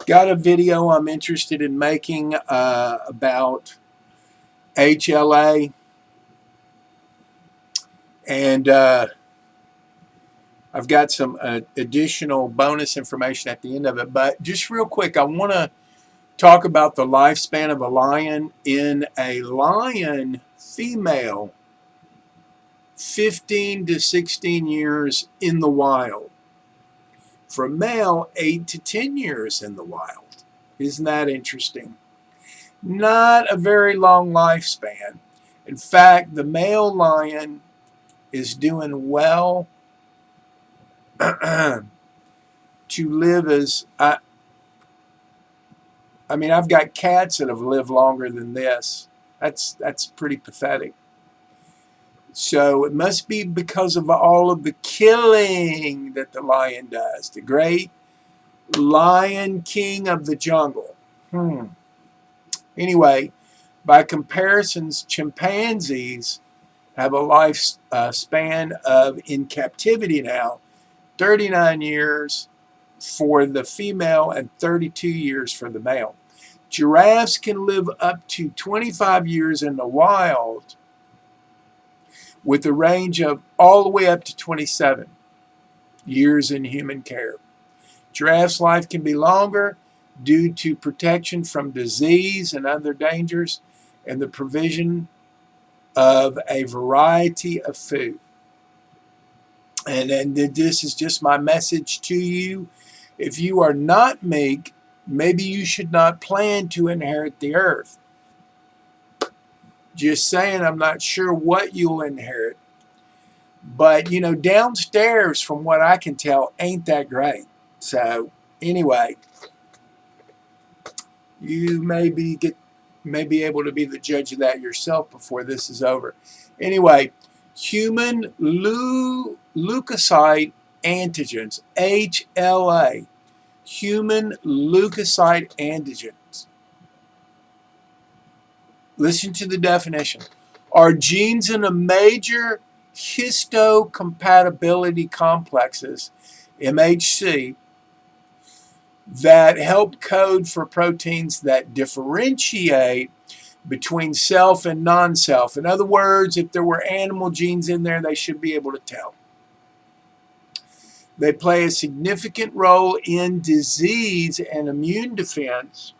got a video I'm interested in making about HLA, and I've got some additional bonus information at the end of it. But just real quick, I want to talk about the lifespan of a lion. In a lion female, 15 to 16 years in the wild. For a male, 8 to 10 years in the wild. Isn't that interesting? Not a very long lifespan. In fact, the male lion is doing well to live as... I mean, I've got cats that have lived longer than this. That's pretty pathetic. So it must be because of all of the killing that the lion does. The great lion king of the jungle. Anyway, by comparisons, chimpanzees have a lifespan of, in captivity now, 39 years for the female and 32 years for the male. Giraffes can live up to 25 years in the wild, with a range of all the way up to 27 years in human care. Giraffes' life can be longer due to protection from disease and other dangers and the provision of a variety of food. And this is just my message to you. If you are not meek, maybe you should not plan to inherit the earth. Just saying, I'm not sure what you'll inherit. But, you know, downstairs, from what I can tell, ain't that great. So, anyway, you may be able to be the judge of that yourself before this is over. Anyway, human leukocyte antigens, HLA, human leukocyte antigens. Listen to the definition. Are genes in a major histocompatibility complexes, MHC, that help code for proteins that differentiate between self and non-self. In other words, if there were animal genes in there, they should be able to tell. They play a significant role in disease and immune defense.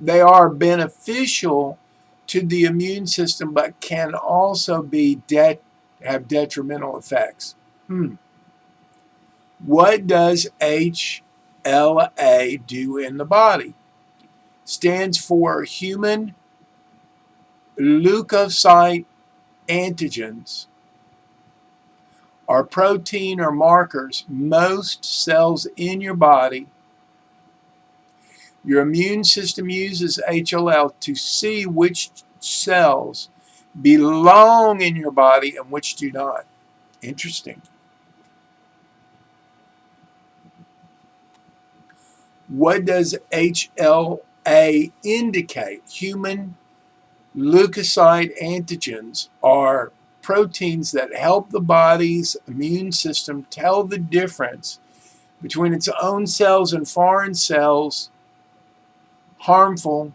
They are beneficial to the immune system, but can also be have detrimental effects. What does HLA do in the body? Stands for human leukocyte antigens, are protein or markers most cells in your body. Your immune system uses HLA to see which cells belong in your body and which do not. Interesting. What does HLA indicate? Human leukocyte antigens are proteins that help the body's immune system tell the difference between its own cells and foreign cells, harmful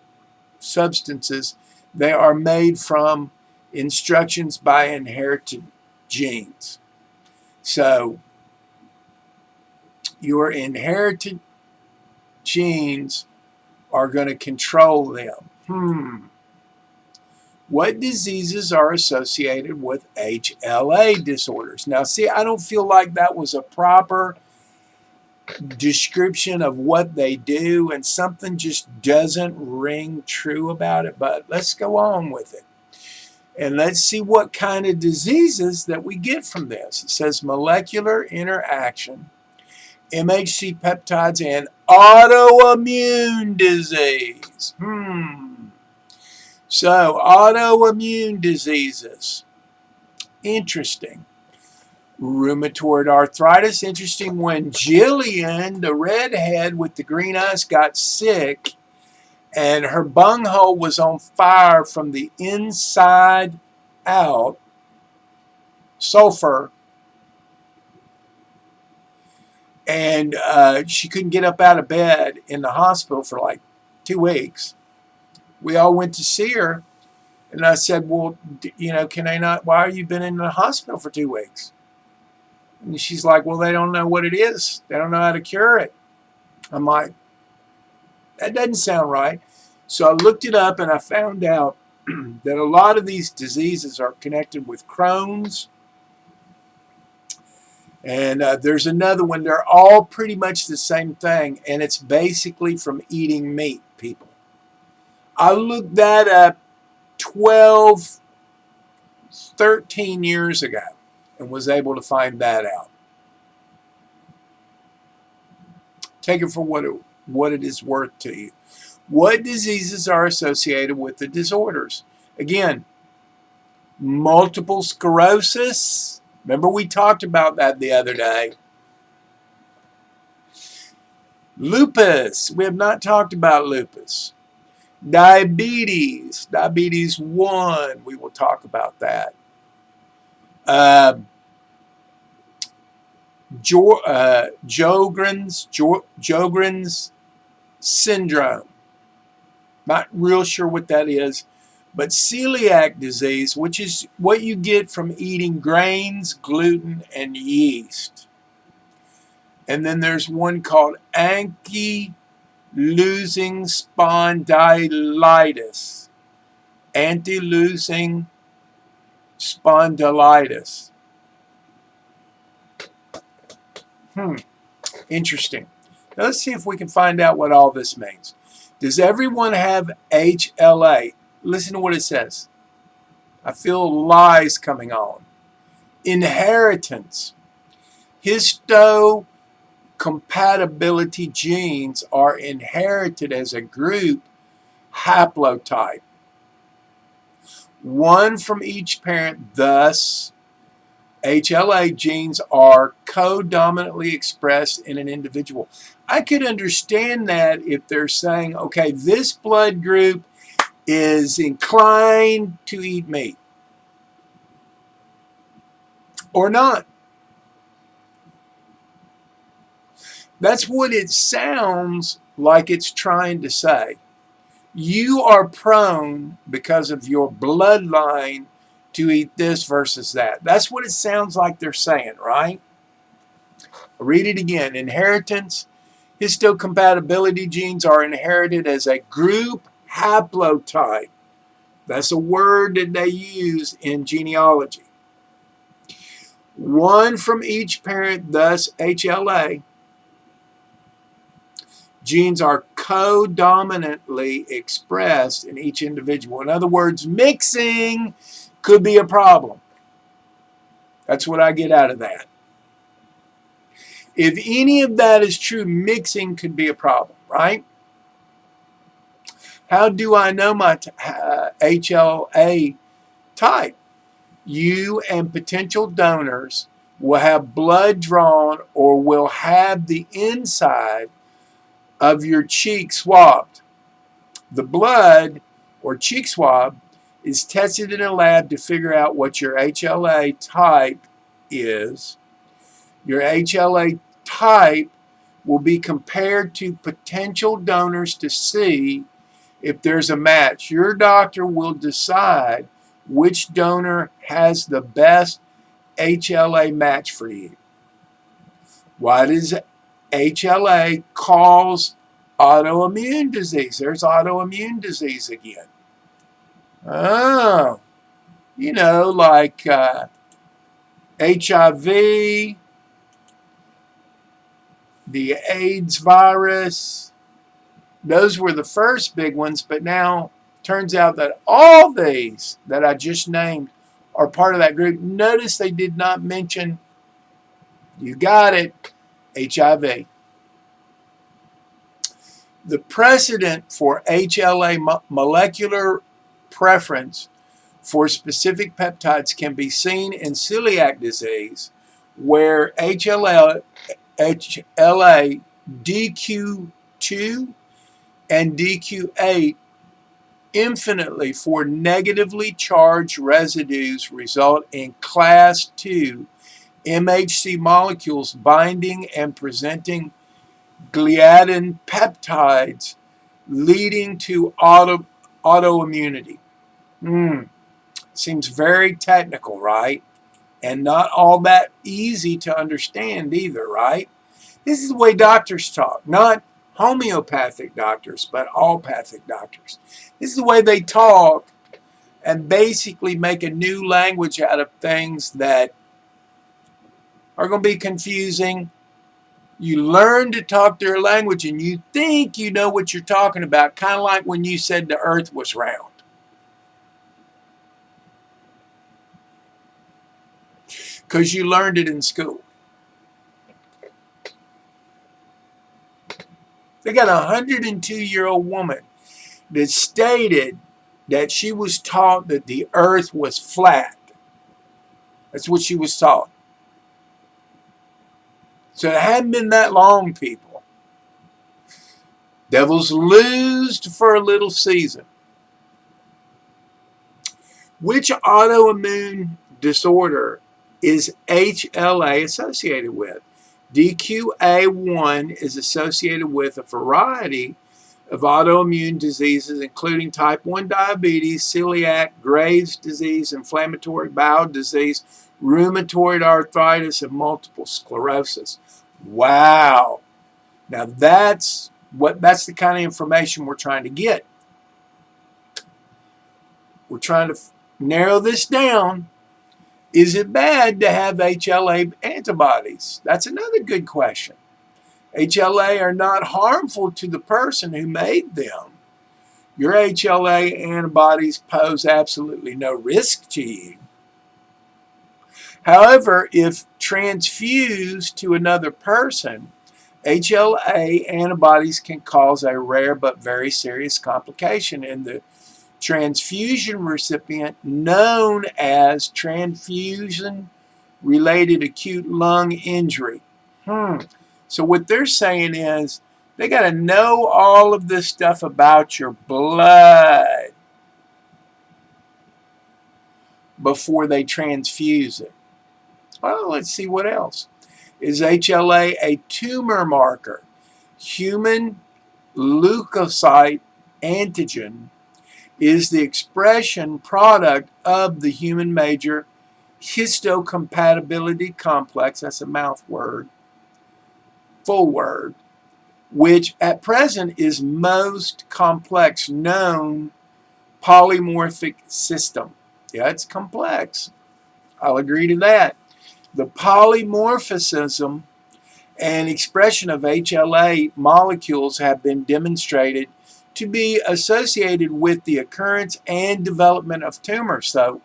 substances. They are made from instructions by inherited genes. So your inherited genes are going to control them. What diseases are associated with HLA disorders? Now, see, I don't feel like that was a proper description of what they do, and something just doesn't ring true about it, but let's go on with it. And let's see what kind of diseases that we get from this. It says molecular interaction, MHC peptides, and autoimmune disease. So, autoimmune diseases. Interesting. Rheumatoid arthritis. Interesting. When Jillian, the redhead with the green eyes, got sick and her bunghole was on fire from the inside out, sulfur, And she couldn't get up out of bed in the hospital for like 2 weeks. We all went to see her, and I said, well, can they not, why have you been in the hospital for 2 weeks? And she's like, well, they don't know what it is. They don't know how to cure it. I'm like, that doesn't sound right. So I looked it up, and I found out that a lot of these diseases are connected with Crohn's. And there's another one. They're all pretty much the same thing, and it's basically from eating meat, people. I looked that up 12, 13 years ago and was able to find that out. Take it for what it is worth to you. What diseases are associated with the disorders? Again, multiple sclerosis. Remember we talked about that the other day. Lupus. We have not talked about lupus. Diabetes. Diabetes 1. We will talk about that. Sjogren's syndrome. Not real sure what that is. But celiac disease, which is what you get from eating grains, gluten, and yeast. And then there's one called Ankylosing spondylitis. Ankylosing spondylitis. Interesting. Now let's see if we can find out what all this means. Does everyone have HLA? Listen to what it says. I feel lies coming on. Inheritance. Histocompatibility genes are inherited as a group haplotype. One from each parent, thus HLA genes are co-dominantly expressed in an individual. I could understand that if they're saying, okay, this blood group is inclined to eat meat or not. That's what it sounds like it's trying to say. You are prone, because of your bloodline, to eat this versus that. That's what it sounds like they're saying, right? I'll read it again. Inheritance. Histocompatibility genes are inherited as a group haplotype. That's a word that they use in genealogy. One from each parent, thus HLA. Genes are co-dominantly expressed in each individual. In other words, mixing could be a problem. That's what I get out of that. If any of that is true, mixing could be a problem, right? How do I know my HLA type? You and potential donors will have blood drawn or will have the inside of your cheek swabbed. The blood or cheek swab is tested in a lab to figure out what your HLA type is. Your HLA type will be compared to potential donors to see if there's a match. Your doctor will decide which donor has the best HLA match for you. Why does HLA cause autoimmune disease? There's autoimmune disease again. Oh, like HIV, the AIDS virus. Those were the first big ones, but now turns out that all these that I just named are part of that group. Notice they did not mention, you got it, HIV. The precedent for HLA molecular preference for specific peptides can be seen in celiac disease, where HLA DQ2 and DQ8 infinitely for negatively charged residues result in class 2 MHC molecules binding and presenting gliadin peptides, leading to autoimmunity. Seems very technical, right? And not all that easy to understand either, right? This is the way doctors talk, not homeopathic doctors, but allopathic doctors. This is the way they talk and basically make a new language out of things that are going to be confusing. You learn to talk their language and you think you know what you're talking about, kind of like when you said the earth was round. Because you learned it in school. They got a 102-year-old woman that stated that she was taught that the earth was flat. That's what she was taught. So it hadn't been that long, people. Devils loosed for a little season. Which autoimmune disorder is HLA associated with? DQA1 is associated with a variety of autoimmune diseases, including type 1 diabetes, celiac, Graves' disease, inflammatory bowel disease, rheumatoid arthritis, and multiple sclerosis. Wow. Now that's the kind of information we're trying to get. We're trying to narrow this down. Is it bad to have HLA antibodies? That's another good question. HLA are not harmful to the person who made them. Your HLA antibodies pose absolutely no risk to you. However, if transfused to another person, HLA antibodies can cause a rare but very serious complication in the transfusion recipient, known as transfusion-related acute lung injury. So what they're saying is they got to know all of this stuff about your blood before they transfuse it. Well, let's see what else. Is HLA a tumor marker? Human leukocyte antigen is the expression product of the human major histocompatibility complex, that's a mouth word, full word, which at present is most complex known polymorphic system. Yeah, it's complex. I'll agree to that. The polymorphism and expression of HLA molecules have been demonstrated to be associated with the occurrence and development of tumors. So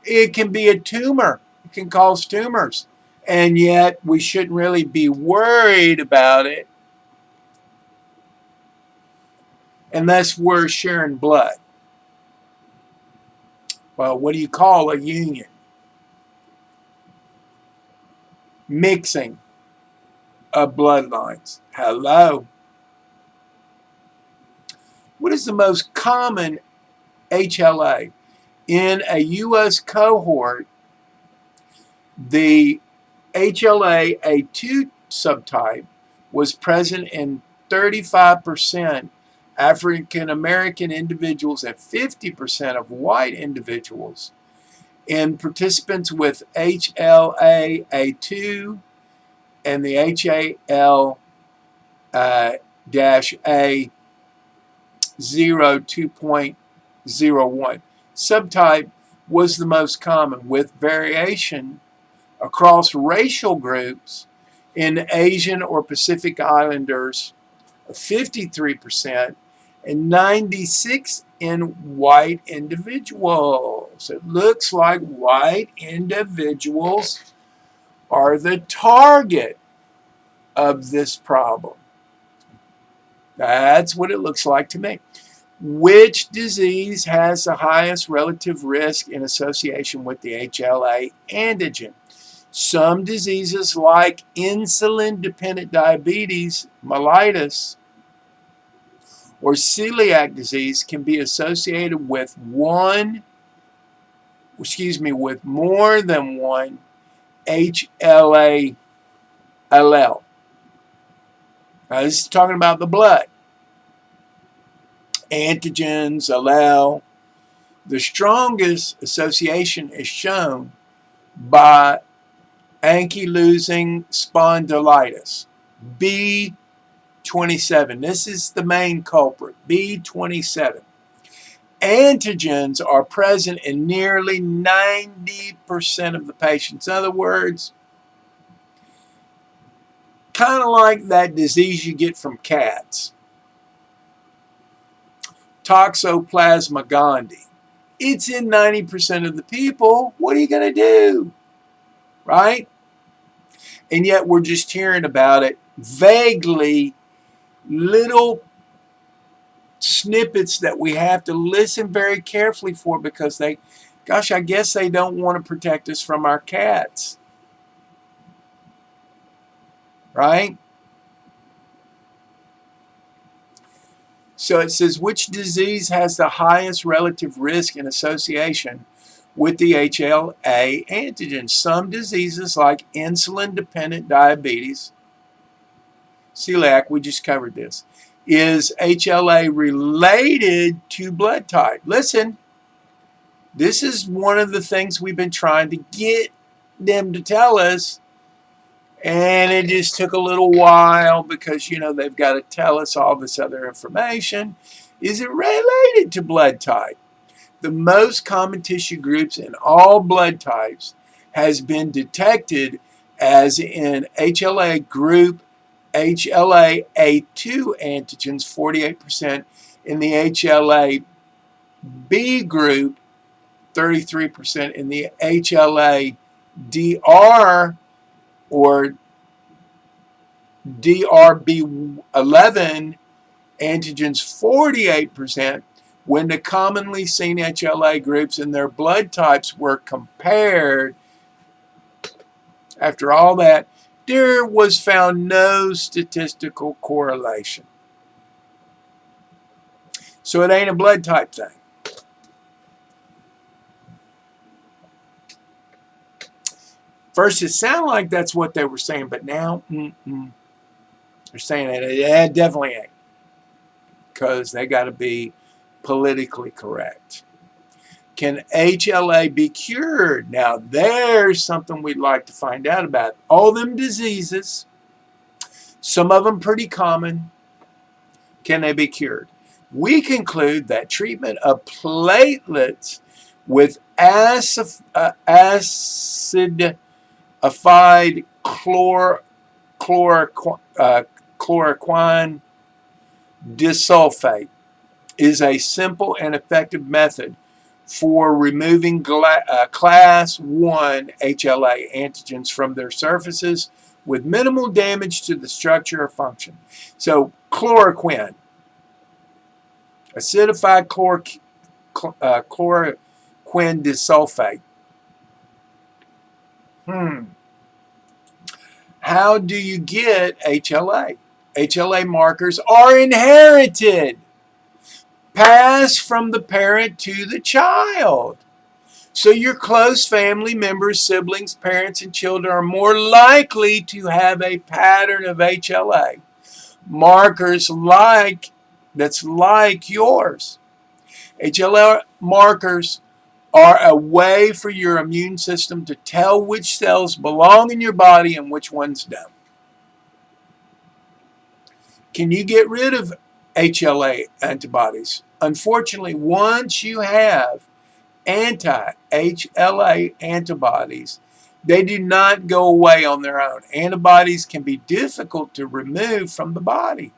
it can be a tumor. It can cause tumors. And yet we shouldn't really be worried about it unless we're sharing blood. Well, what do you call a union? Mixing of bloodlines. Hello. What is the most common HLA? In a U.S. cohort, the HLA-A2 subtype was present in 35% African American individuals and 50% of white individuals. In participants with HLA-A2 and the HAL-A 2.01 subtype was the most common, with variation across racial groups in Asian or Pacific Islanders of 53% and 96% in white individuals. It looks like white individuals are the target of this problem. That's what it looks like to me. Which disease has the highest relative risk in association with the HLA antigen? Some diseases like insulin-dependent diabetes, mellitus, or celiac disease can be associated with more than one HLA allele. Now, this is talking about the blood. Antigens, allele. The strongest association is shown by Ankylosing spondylitis, B27. This is the main culprit, B27. Antigens are present in nearly 90% of the patients. In other words, kind of like that disease you get from cats, Toxoplasma gondii. It's in 90% of the people. What are you going to do? Right? And yet we're just hearing about it vaguely, little snippets that we have to listen very carefully for because I guess they don't want to protect us from our cats. Right? So it says, which disease has the highest relative risk and association with the HLA antigen? Some diseases like insulin-dependent diabetes, celiac, we just covered this, is HLA related to blood type. Listen, this is one of the things we've been trying to get them to tell us, and it just took a little while because, they've got to tell us all this other information. Is it related to blood type? The most common tissue groups in all blood types has been detected as in HLA group HLA-A2 antigens, 48%, in the HLA-B group, 33%, in the HLA-DR or DRB11 antigens, 48%, when the commonly seen HLA groups and their blood types were compared. After all that, there was found no statistical correlation. So it ain't a blood type thing. First, it sounded like that's what they were saying, but now they're saying that it definitely ain't, because they got to be politically correct. Can HLA be cured? Now, there's something we'd like to find out about. All them diseases, some of them pretty common, can they be cured? We conclude that treatment of platelets with acidified chloroquine disulfate is a simple and effective method for removing class 1 HLA antigens from their surfaces with minimal damage to the structure or function. So chloroquine, acidified chloroquine disulfate. How do you get HLA? HLA markers are inherited, passed from the parent to the child. So your close family members, siblings, parents, and children are more likely to have a pattern of HLA markers that's like yours. HLA markers are a way for your immune system to tell which cells belong in your body and which ones don't. Can you get rid of HLA antibodies? Unfortunately, once you have anti-HLA antibodies, they do not go away on their own. Antibodies can be difficult to remove from the body.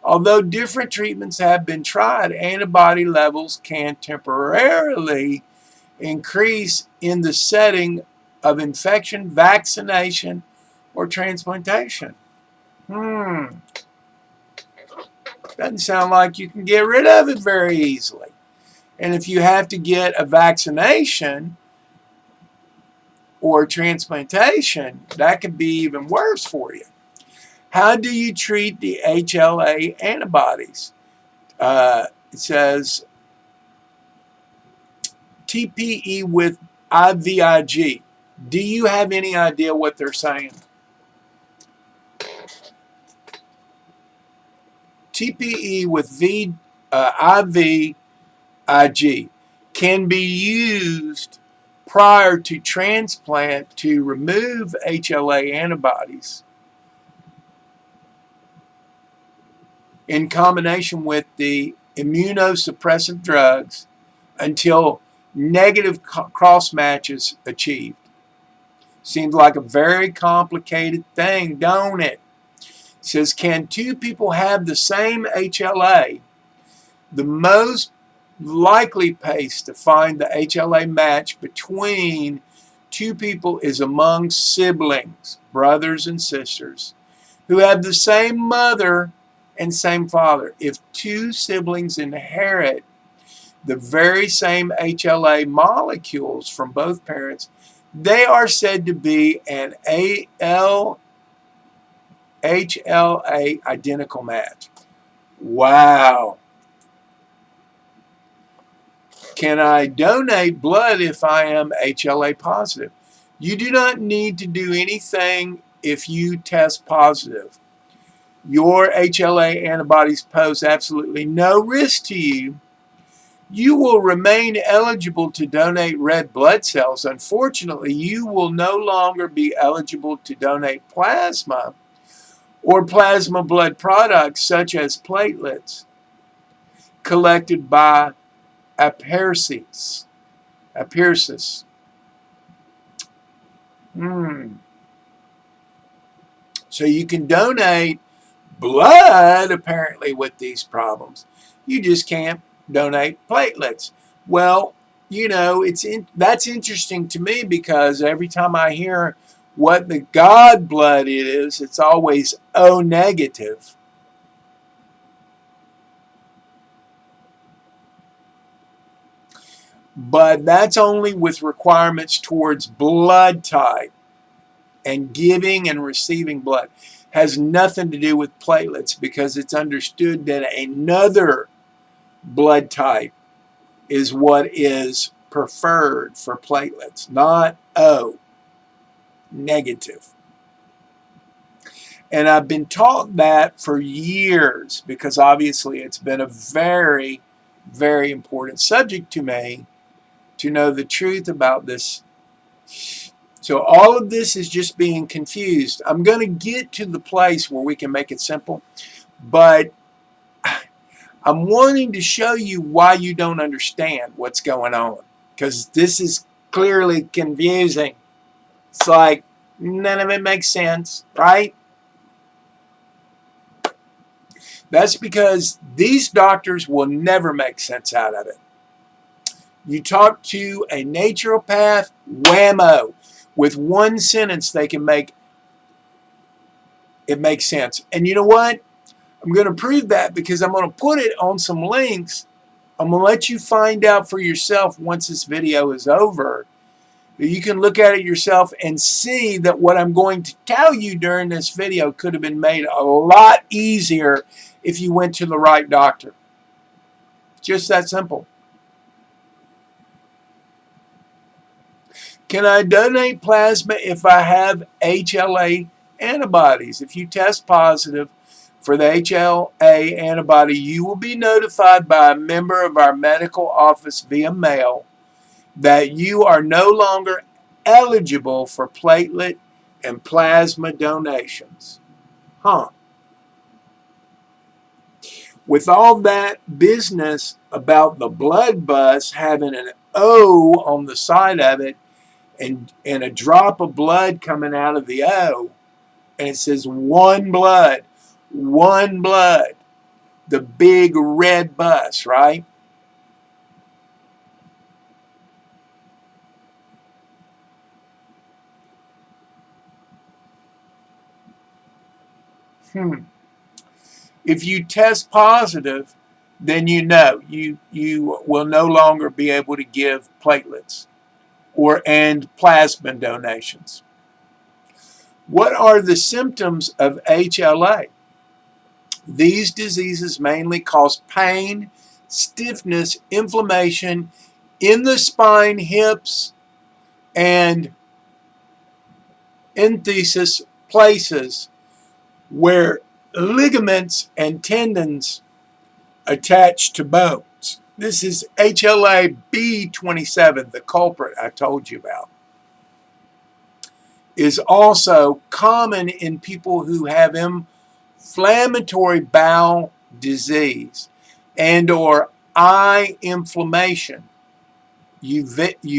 Although different treatments have been tried, antibody levels can temporarily increase in the setting of infection, vaccination, or transplantation. Doesn't sound like you can get rid of it very easily. And if you have to get a vaccination or transplantation, that could be even worse for you. How do you treat the HLA antibodies? It says TPE with IVIG. Do you have any idea what they're saying? TPE with IV IG can be used prior to transplant to remove HLA antibodies in combination with the immunosuppressive drugs until negative cross matches achieved. Seems like a very complicated thing, don't it? It says, can two people have the same HLA? The most likely pace to find the HLA match between two people is among siblings, brothers and sisters, who have the same mother and same father. If two siblings inherit the very same HLA molecules from both parents, they are said to be an HLA identical match. Wow. Can I donate blood if I am HLA positive? You do not need to do anything if you test positive. Your HLA antibodies pose absolutely no risk to you. You will remain eligible to donate red blood cells. Unfortunately, you will no longer be eligible to donate plasma or plasma blood products such as platelets collected by apheresis. So you can donate blood apparently with these problems. You just can't donate platelets. Well, you know, that's interesting to me because every time I hear what the God blood is, it's always O negative. But that's only with requirements towards blood type, and giving and receiving blood has nothing to do with platelets because it's understood that another blood type is what is preferred for platelets, not O negative. And I've been taught that for years because obviously it's been a very, very important subject to me to know the truth about this. So all of this is just being confused. I'm going to get to the place where we can make it simple, but I'm wanting to show you why you don't understand what's going on, because this is clearly confusing. It's like none of it makes sense, right? That's because these doctors will never make sense out of it. You talk to a naturopath, whammo. With one sentence, they can make it make sense. And you know what? I'm going to prove that because I'm going to put it on some links. I'm going to let you find out for yourself once this video is over. You can look at it yourself and see that what I'm going to tell you during this video could have been made a lot easier if you went to the right doctor. Just that simple. Can I donate plasma if I have HLA antibodies? If you test positive for the HLA antibody, you will be notified by a member of our medical office via mail that you are no longer eligible for platelet and plasma donations. With all that business about the blood bus having an O on the side of it, and a drop of blood coming out of the O, and it says one blood, the big red bus, right? If you test positive, then you know you will no longer be able to give platelets and plasma donations. What are the symptoms of HLA? These diseases mainly cause pain, stiffness, inflammation in the spine, hips, and enthesis places where ligaments and tendons attach to bones. This is HLA-B27, the culprit I told you about. Is also common in people who have inflammatory bowel disease and or eye inflammation, uveitis,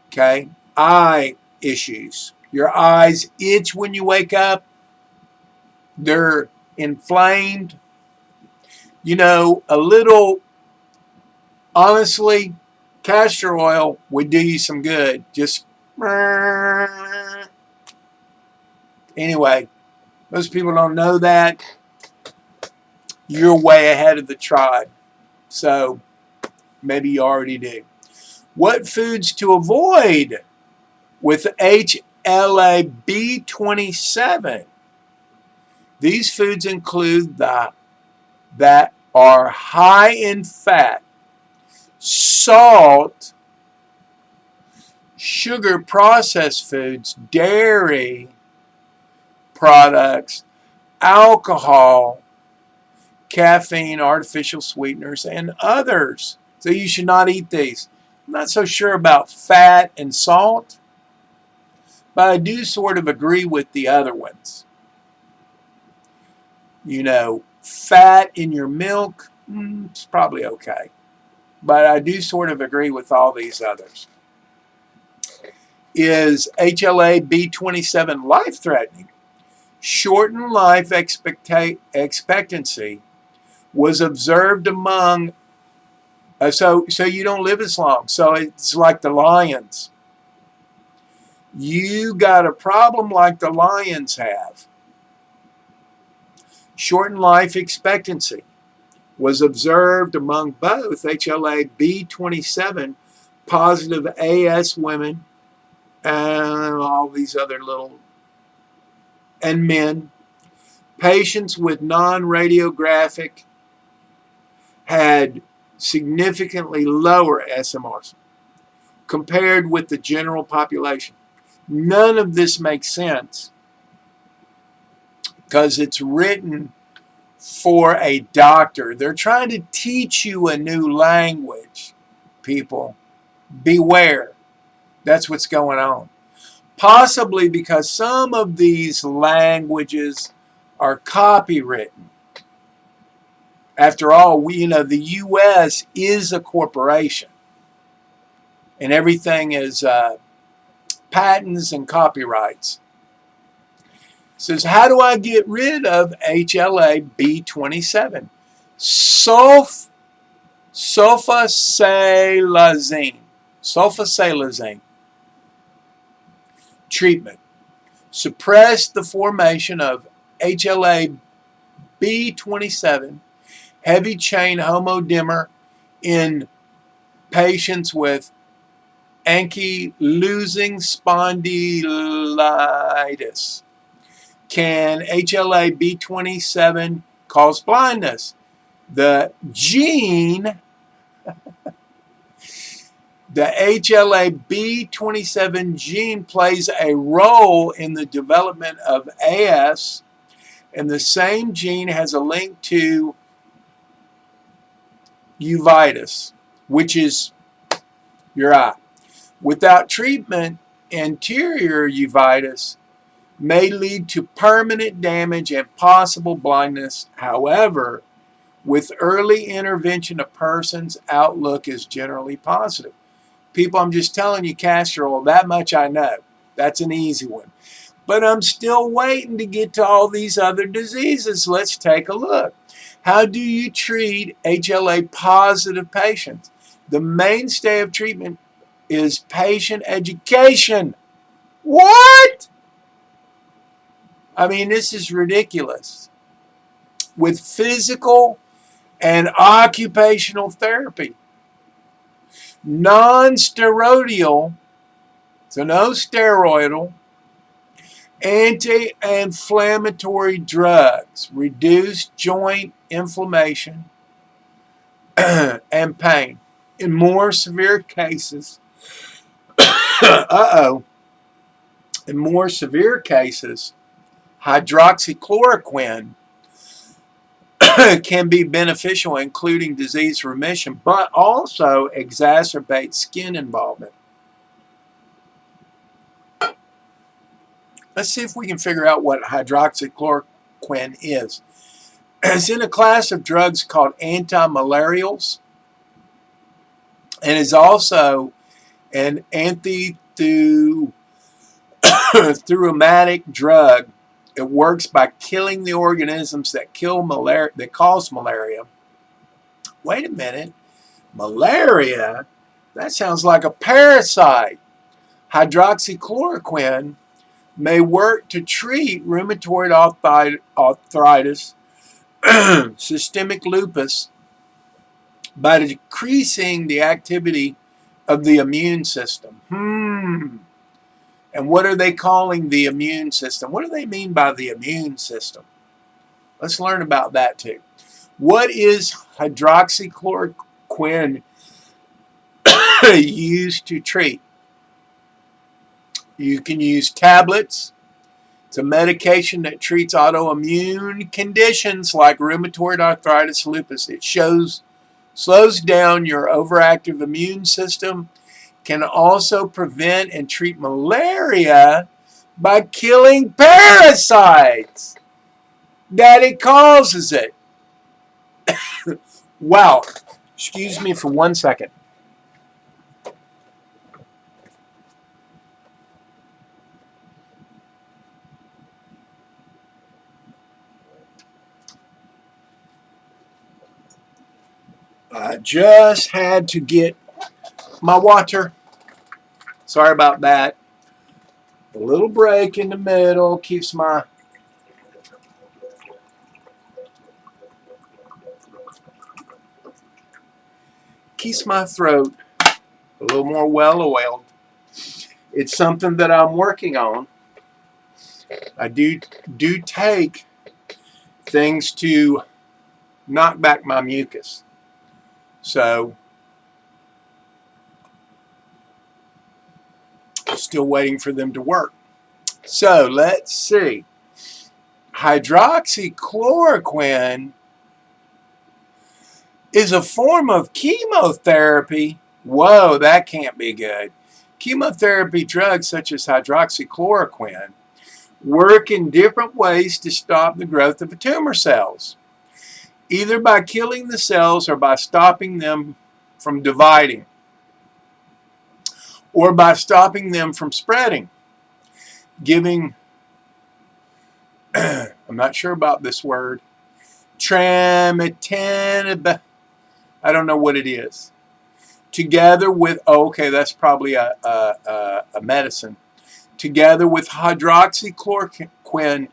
okay? Eye issues. Your eyes itch when you wake up. They're inflamed. You know, a little, honestly, castor oil would do you some good. Just, anyway, most people don't know that. You're way ahead of the tribe. So, maybe you already do. What foods to avoid with HLA-B27? These foods include that are high in fat, salt, sugar processed foods, dairy products, alcohol, caffeine, artificial sweeteners, and others. So you should not eat these. I'm not so sure about fat and salt, but I do sort of agree with the other ones. You know, fat in your milk, it's probably okay. But I do sort of agree with all these others. Is HLA-B27 life-threatening? Shortened life expectancy was observed among, so you don't live as long. So it's like the lions. You got a problem like the lions have. Shortened life expectancy was observed among both HLA-B27 positive AS women and all these other little, and men. Patients with non-radiographic had significantly lower SMRs compared with the general population. None of this makes sense because it's written for a doctor. They're trying to teach you a new language, people. Beware. That's what's going on. Possibly because some of these languages are copywritten. After all, the U.S. is a corporation. And everything is patents and copyrights. It says, how do I get rid of HLA-B27? Sulfasalazine. Treatment. Suppress the formation of HLA-B27 heavy chain homodimer in patients with Ankylosing spondylitis. Can HLA-B27 cause blindness? The HLA-B27 gene plays a role in the development of AS, and the same gene has a link to uveitis, which is your eye. Without treatment, anterior uveitis may lead to permanent damage and possible blindness. However, with early intervention, a person's outlook is generally positive. People, I'm just telling you, castor oil, that much I know. That's an easy one. But I'm still waiting to get to all these other diseases. Let's take a look. How do you treat HLA-positive patients? The mainstay of treatment is patient education. What? I mean, this is ridiculous. With physical and occupational therapy. Non-steroidal, so no steroidal, anti-inflammatory drugs reduce joint inflammation and pain. In more severe cases, Uh-oh. In more severe cases, hydroxychloroquine can be beneficial, including disease remission, but also exacerbates skin involvement. Let's see if we can figure out what hydroxychloroquine is. It's in a class of drugs called antimalarials, and is also an antithrombotic drug. It works by killing the organisms that cause malaria. Wait a minute, malaria? That sounds like a parasite. Hydroxychloroquine may work to treat rheumatoid arthritis, systemic lupus, by decreasing the activity of the immune system. And what are they calling the immune system? What do they mean by the immune system? Let's learn about that too. What is hydroxychloroquine used to treat? You can use tablets. It's a medication that treats autoimmune conditions like rheumatoid arthritis, lupus. It slows down your overactive immune system, can also prevent and treat malaria by killing parasites that it causes it. Wow. Excuse me for 1 second. I just had to get my water. Sorry about that. A little break in the middle keeps my throat a little more well-oiled. It's something that I'm working on. I do take things to knock back my mucus. So, still waiting for them to work. So, let's see. Hydroxychloroquine is a form of chemotherapy. Whoa, that can't be good. Chemotherapy drugs such as hydroxychloroquine work in different ways to stop the growth of tumor cells, either by killing the cells or by stopping them from dividing, or by stopping them from spreading, giving, I'm not sure about this word, tramitinib, I don't know what it is, together with, okay, that's probably a medicine, together with hydroxychloroquine,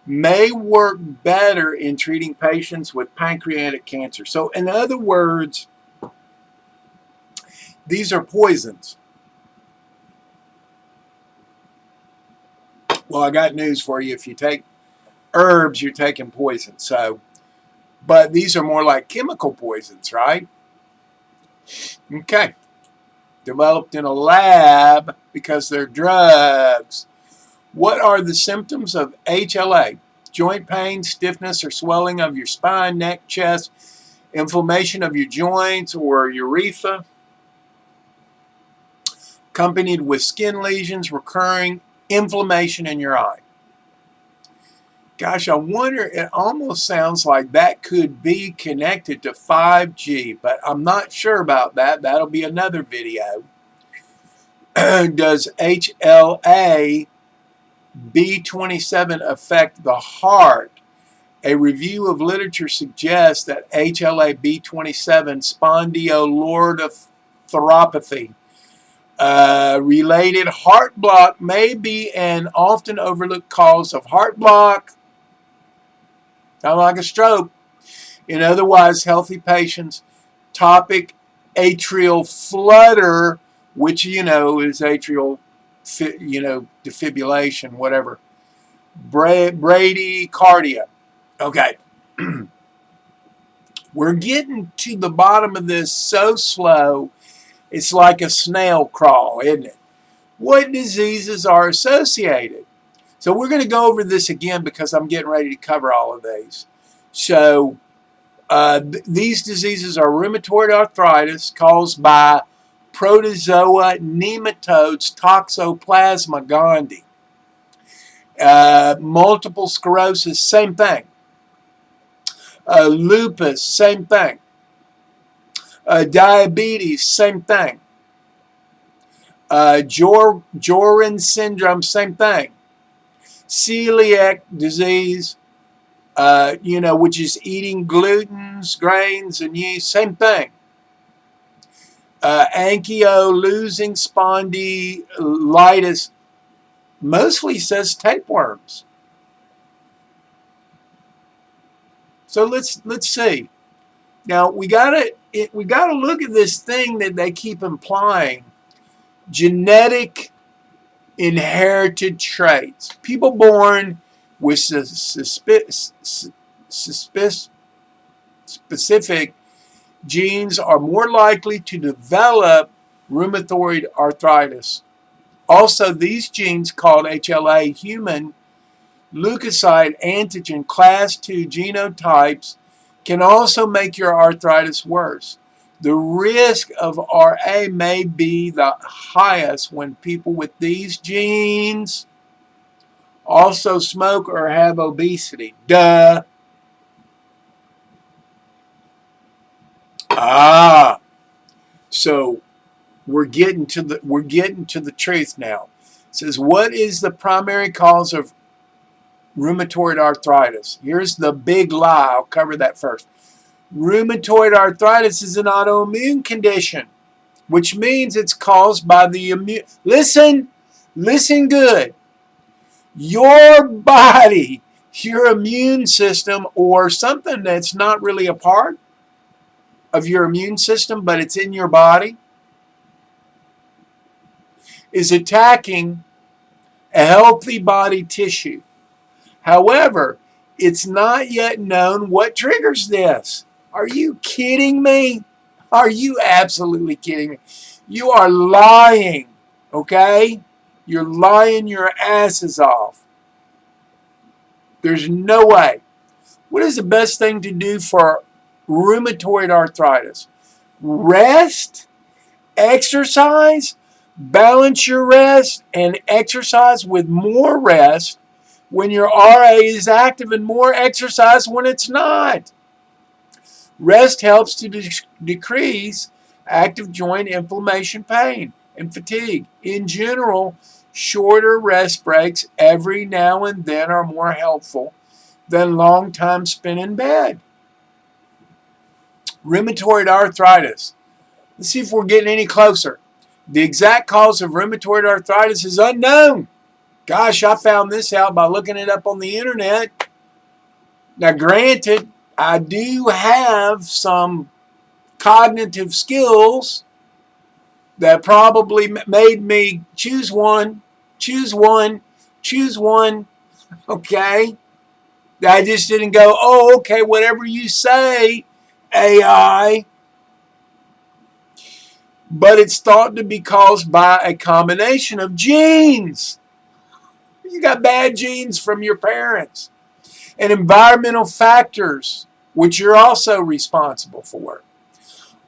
may work better in treating patients with pancreatic cancer. So in other words, these are poisons. Well, I got news for you. If you take herbs, you're taking poison. So, but these are more like chemical poisons, right? Okay. Developed in a lab because they're drugs. What are the symptoms of HLA? Joint pain, stiffness or swelling of your spine, neck, chest, inflammation of your joints or urethra, accompanied with skin lesions, recurring inflammation in your eye. Gosh, I wonder, it almost sounds like that could be connected to 5G, but I'm not sure about that. That'll be another video. Does HLA B27 affect the heart? A review of literature suggests that HLA B27 spondyloarthropathy related heart block may be an often overlooked cause of heart block, kind of like a stroke, in otherwise healthy patients. Topic atrial flutter, which is atrial defibrillation, whatever. Bradycardia. Okay. We're getting to the bottom of this so slow. It's like a snail crawl, isn't it? What diseases are associated? So we're going to go over this again because I'm getting ready to cover all of these. So these diseases are rheumatoid arthritis caused by protozoa nematodes Toxoplasma gondii. Multiple sclerosis, same thing. Lupus, same thing. Diabetes, same thing. Jorin syndrome, same thing. Celiac disease, which is eating glutens, grains, and yeast, same thing. Ankylosing spondylitis mostly says tapeworms. So let's see. Now we gotta look at this thing that they keep implying: genetic inherited traits. People born with specific genes are more likely to develop rheumatoid arthritis. Also, these genes, called HLA, human leukocyte antigen class II genotypes, can also make your arthritis worse. The risk of RA may be the highest when people with these genes also smoke or have obesity. Duh. So we're getting to the truth now. It says, what is the primary cause of rheumatoid arthritis? Here's the big lie. I'll cover that first. Rheumatoid arthritis is an autoimmune condition, which means it's caused by the immune. Listen good. Your body, your immune system, or something that's not really a part of your immune system, but it's in your body, is attacking a healthy body tissue. However, it's not yet known what triggers this. Are you kidding me? Are you absolutely kidding me? You are lying, okay? You're lying your asses off. There's no way. What is the best thing to do for rheumatoid arthritis? Rest, exercise, balance your rest and exercise with more rest when your RA is active and more exercise when it's not. Rest helps to decrease active joint inflammation, pain, and fatigue. In general, shorter rest breaks every now and then are more helpful than long time spent in bed. Rheumatoid arthritis. Let's see if we're getting any closer. The exact cause of rheumatoid arthritis is unknown. Gosh, I found this out by looking it up on the internet. Now, granted, I do have some cognitive skills that probably made me choose one, okay? I just didn't go, oh, okay, whatever you say, AI. But it's thought to be caused by a combination of genes. You got bad genes from your parents. And environmental factors, which you're also responsible for.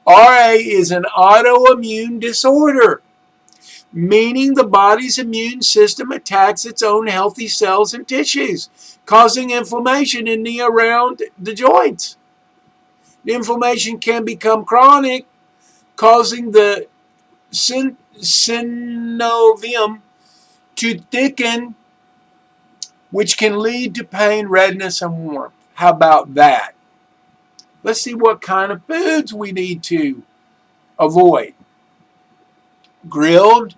RA is an autoimmune disorder, meaning the body's immune system attacks its own healthy cells and tissues, causing inflammation in the around the joints. The inflammation can become chronic, causing the synovium to thicken, which can lead to pain, redness, and warmth. How about that? Let's see what kind of foods we need to avoid. Grilled,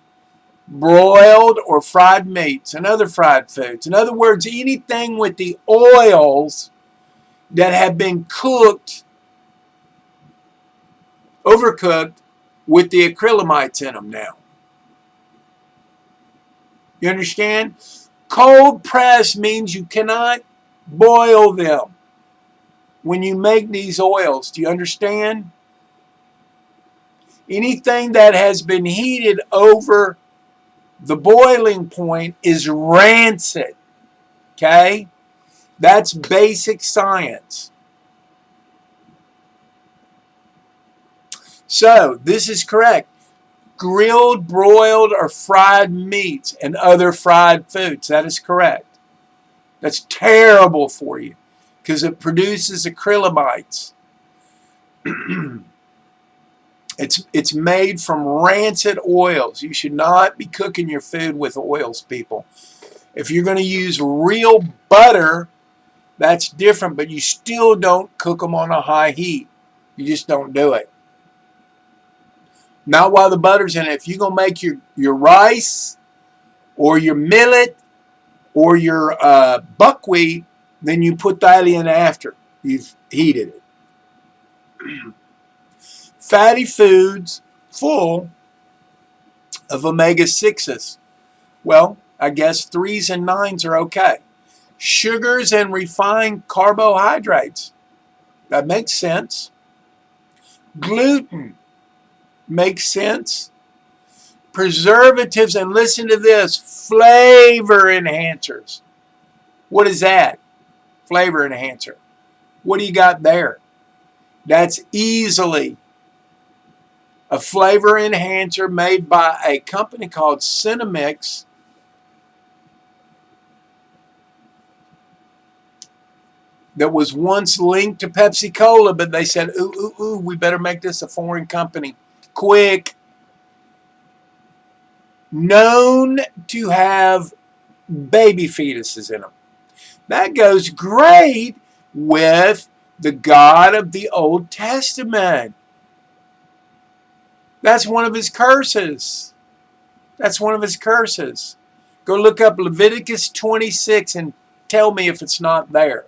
broiled, or fried meats and other fried foods. In other words, anything with the oils that have been cooked, overcooked, with the acrylamides in them now. You understand? Cold press means you cannot boil them when you make these oils. Do you understand? Anything that has been heated over the boiling point is rancid. Okay? That's basic science. So, this is correct. Grilled, broiled, or fried meats and other fried foods. That is correct. That's terrible for you because it produces acrylamides. It's made from rancid oils. You should not be cooking your food with oils, people. If you're going to use real butter, that's different, but you still don't cook them on a high heat. You just don't do it. Not while the butter's in it. If you're going to make your rice or your millet or your buckwheat, then you put that in after you've heated it. Fatty foods full of omega-6s. Well, I guess 3s and 9s are okay. Sugars and refined carbohydrates. That makes sense. Gluten makes sense. Preservatives, and listen to this, flavor enhancers. What is that? Flavor enhancer. What do you got there? That's easily a flavor enhancer made by a company called Cinemix. That was once linked to Pepsi-Cola, but they said, ooh, we better make this a foreign company. Quick. Known to have baby fetuses in them. That goes great with the God of the Old Testament. That's one of his curses. That's one of his curses. Go look up Leviticus 26 and tell me if it's not there.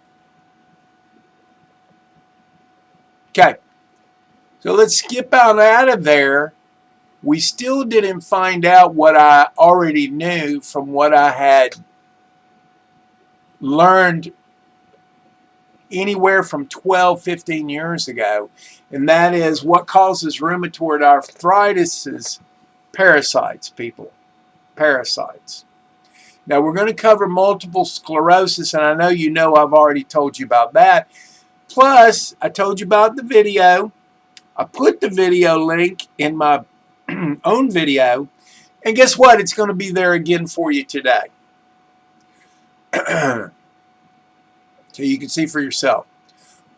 Okay. So let's skip out of there. We still didn't find out what I already knew from what I had learned anywhere from 12, 15 years ago. And that is what causes rheumatoid arthritis is parasites, people. Parasites. Now we're going to cover multiple sclerosis, and I know you know I've already told you about that. Plus, I told you about the video. I put the video link in my own video, and guess what? It's going to be there again for you today. So you can see for yourself.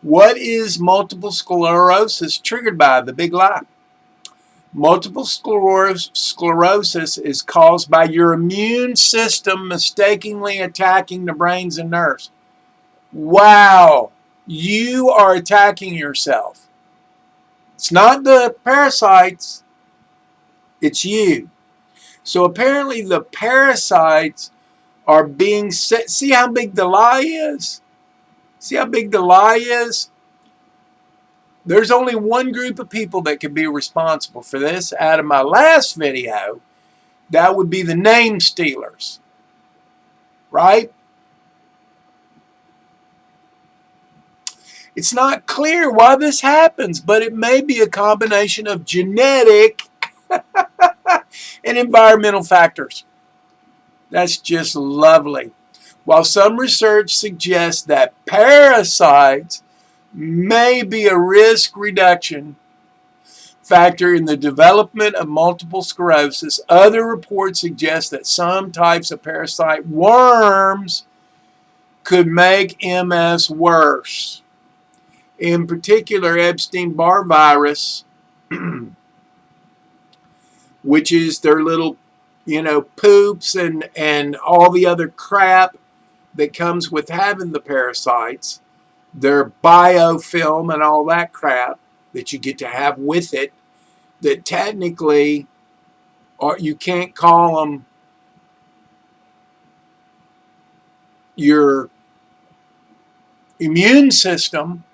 What is multiple sclerosis triggered by? The big lie. Multiple sclerosis is caused by your immune system mistakenly attacking the brains and nerves. Wow, you are attacking yourself. It's not the parasites, it's you. So apparently the parasites are being set. See how big the lie is? See how big the lie is? There's only one group of people that could be responsible for this. Out of my last video, that would be the name stealers. Right? It's not clear why this happens, but it may be a combination of genetic and environmental factors. That's just lovely. While some research suggests that parasites may be a risk reduction factor in the development of multiple sclerosis, other reports suggest that some types of parasite worms could make MS worse. In particular, Epstein-Barr virus, which is their little, poops and all the other crap that comes with having the parasites, their biofilm and all that crap that you get to have with it, that technically, or you can't call them your immune system,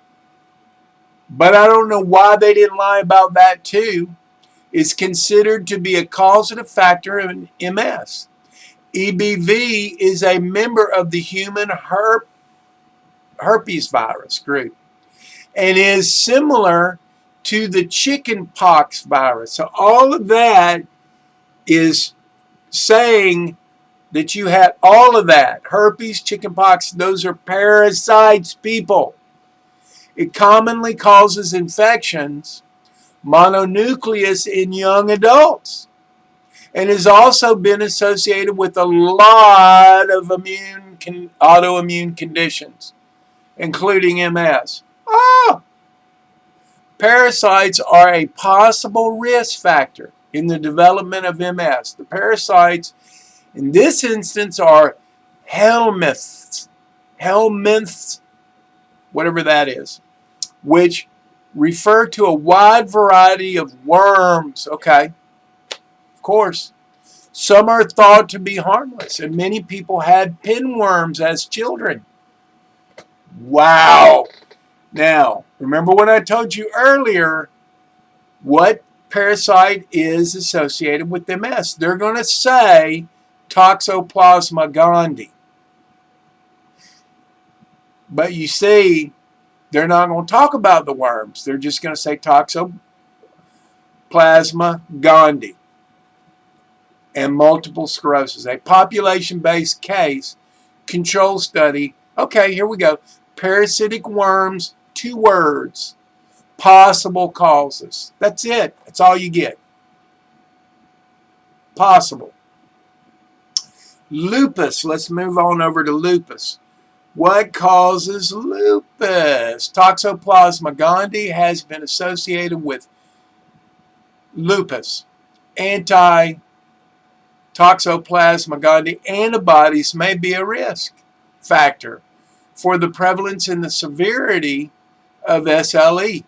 but I don't know why they didn't lie about that too, is considered to be a causative factor in MS. EBV is a member of the human herpes virus group and is similar to the chickenpox virus. So all of that is saying that you had all of that. Herpes, chickenpox, those are parasites, people. It commonly causes infections, mononucleus in young adults, and has also been associated with a lot of autoimmune conditions, including MS. Oh! Parasites are a possible risk factor in the development of MS. The parasites in this instance are helminths, whatever that is, which refer to a wide variety of worms. Okay, of course. Some are thought to be harmless, and many people had pinworms as children. Wow. Now, remember what I told you earlier, what parasite is associated with MS? They're going to say Toxoplasma gondii. But you see, they're not going to talk about the worms. They're just going to say Toxoplasma gondii and multiple sclerosis. A population-based case control study. Okay, here we go. Parasitic worms, 2 words. Possible causes. That's it. That's all you get. Possible. Lupus. Let's move on over to lupus. What causes lupus? Toxoplasma gondii has been associated with lupus. Anti-Toxoplasma gondii antibodies may be a risk factor for the prevalence and the severity of SLE.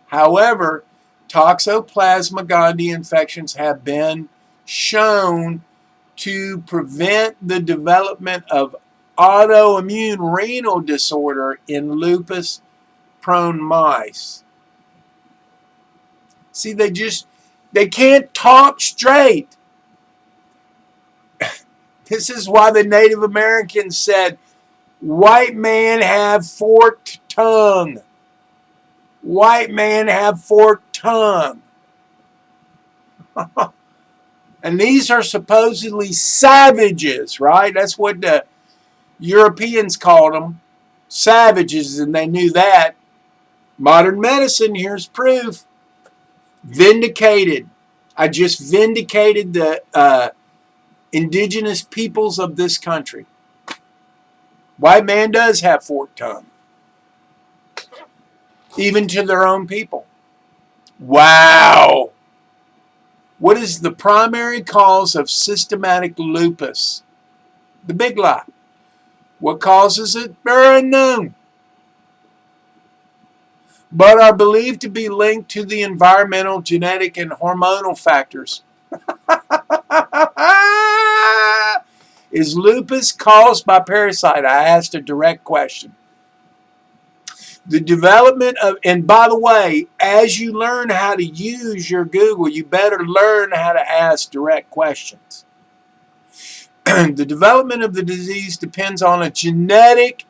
However, Toxoplasma gondii infections have been shown to prevent the development of autoimmune renal disorder in lupus-prone mice. See, they can't talk straight. This is why the Native Americans said, white man have forked tongue. White man have forked tongue. And these are supposedly savages, right? That's what the Europeans called them. Savages, and they knew that. Modern medicine, here's proof. Vindicated. I just vindicated the indigenous peoples of this country. White man does have forked tongue. Even to their own people. Wow. What is the primary cause of systematic lupus? The big lie. What causes it? They're unknown, but are believed to be linked to the environmental, genetic, and hormonal factors. Is lupus caused by parasite? I asked a direct question. The development of, and by the way, as you learn how to use your Google, you better learn how to ask direct questions. The development of the disease depends on a genetic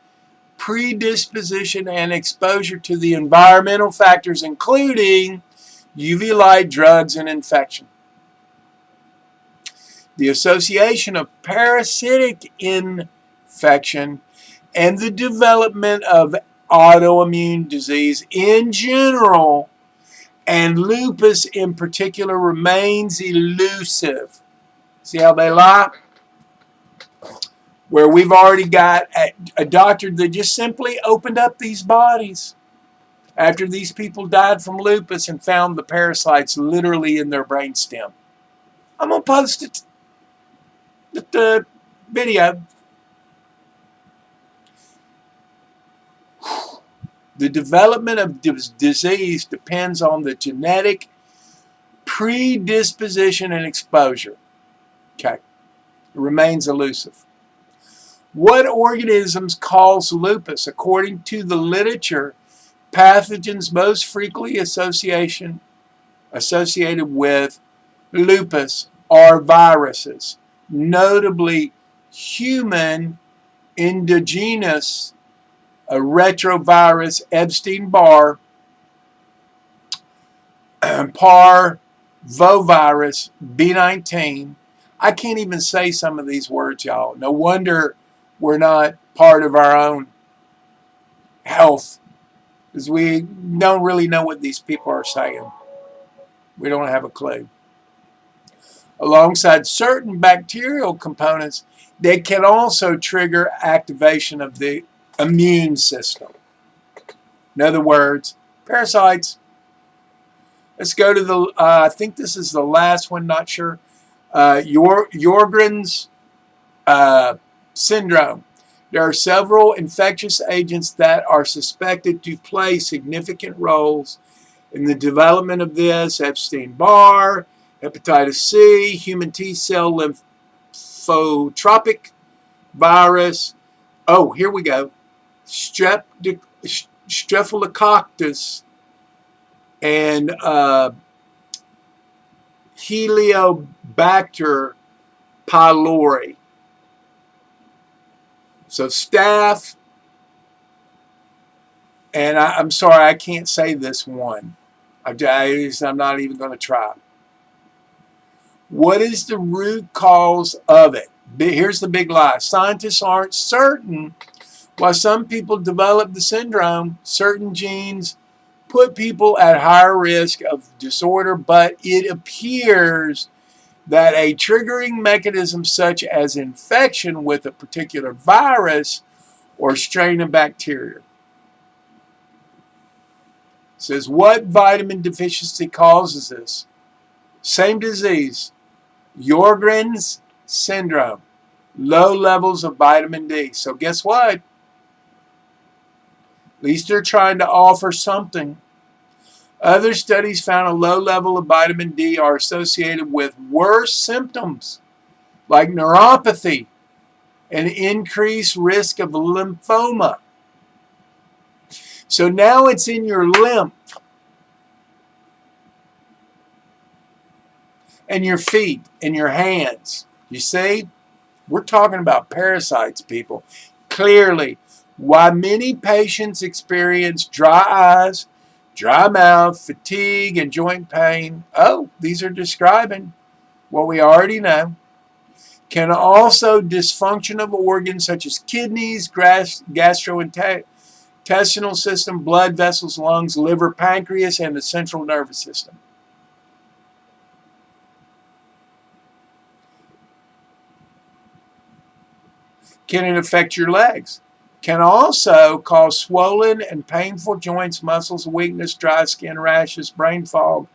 predisposition and exposure to the environmental factors, including UV light, drugs, and infection. The association of parasitic infection and the development of autoimmune disease in general and lupus in particular remains elusive. See how they lie? Where we've already got a doctor that just simply opened up these bodies after these people died from lupus and found the parasites literally in their brainstem. I'm going to post the video. The development of disease depends on the genetic predisposition and exposure. Okay. It remains elusive. What organisms cause lupus? According to the literature, pathogens most frequently associated with lupus are viruses, notably human endogenous retrovirus Epstein-Barr, parvovirus B19. I can't even say some of these words, y'all. No wonder we're not part of our own health, because we don't really know what these people are saying. We don't have a clue. Alongside certain bacterial components that can also trigger activation of the immune system. In other words, parasites. Let's go to the, I think this is the last one, not sure. Jorgen's syndrome. There are several infectious agents that are suspected to play significant roles in the development of this: Epstein-Barr, hepatitis C, human T-cell lymphotropic virus. Oh, here we go. Staphylococcus and Heliobacter pylori. So staph, and I'm sorry, I can't say this one. I'm not even going to try. What is the root cause of it? Here's the big lie. Scientists aren't certain why some people develop the syndrome. Certain genes put people at higher risk of disorder, but it appears that a triggering mechanism such as infection with a particular virus or strain of bacteria. It says, what vitamin deficiency causes this? Same disease, Sjogren's syndrome, low levels of vitamin D. So guess what? At least they're trying to offer something. Other studies found a low level of vitamin D are associated with worse symptoms like neuropathy and increased risk of lymphoma. So now it's in your lymph and your feet and your hands. You see? We're talking about parasites, people. Clearly, why many patients experience dry eyes, dry mouth, fatigue, and joint pain. Oh, these are describing what we already know. Can also dysfunction of organs such as kidneys, gastrointestinal system, blood vessels, lungs, liver, pancreas, and the central nervous system. Can it affect your legs? Can also cause swollen and painful joints, muscles, weakness, dry skin, rashes, brain fog,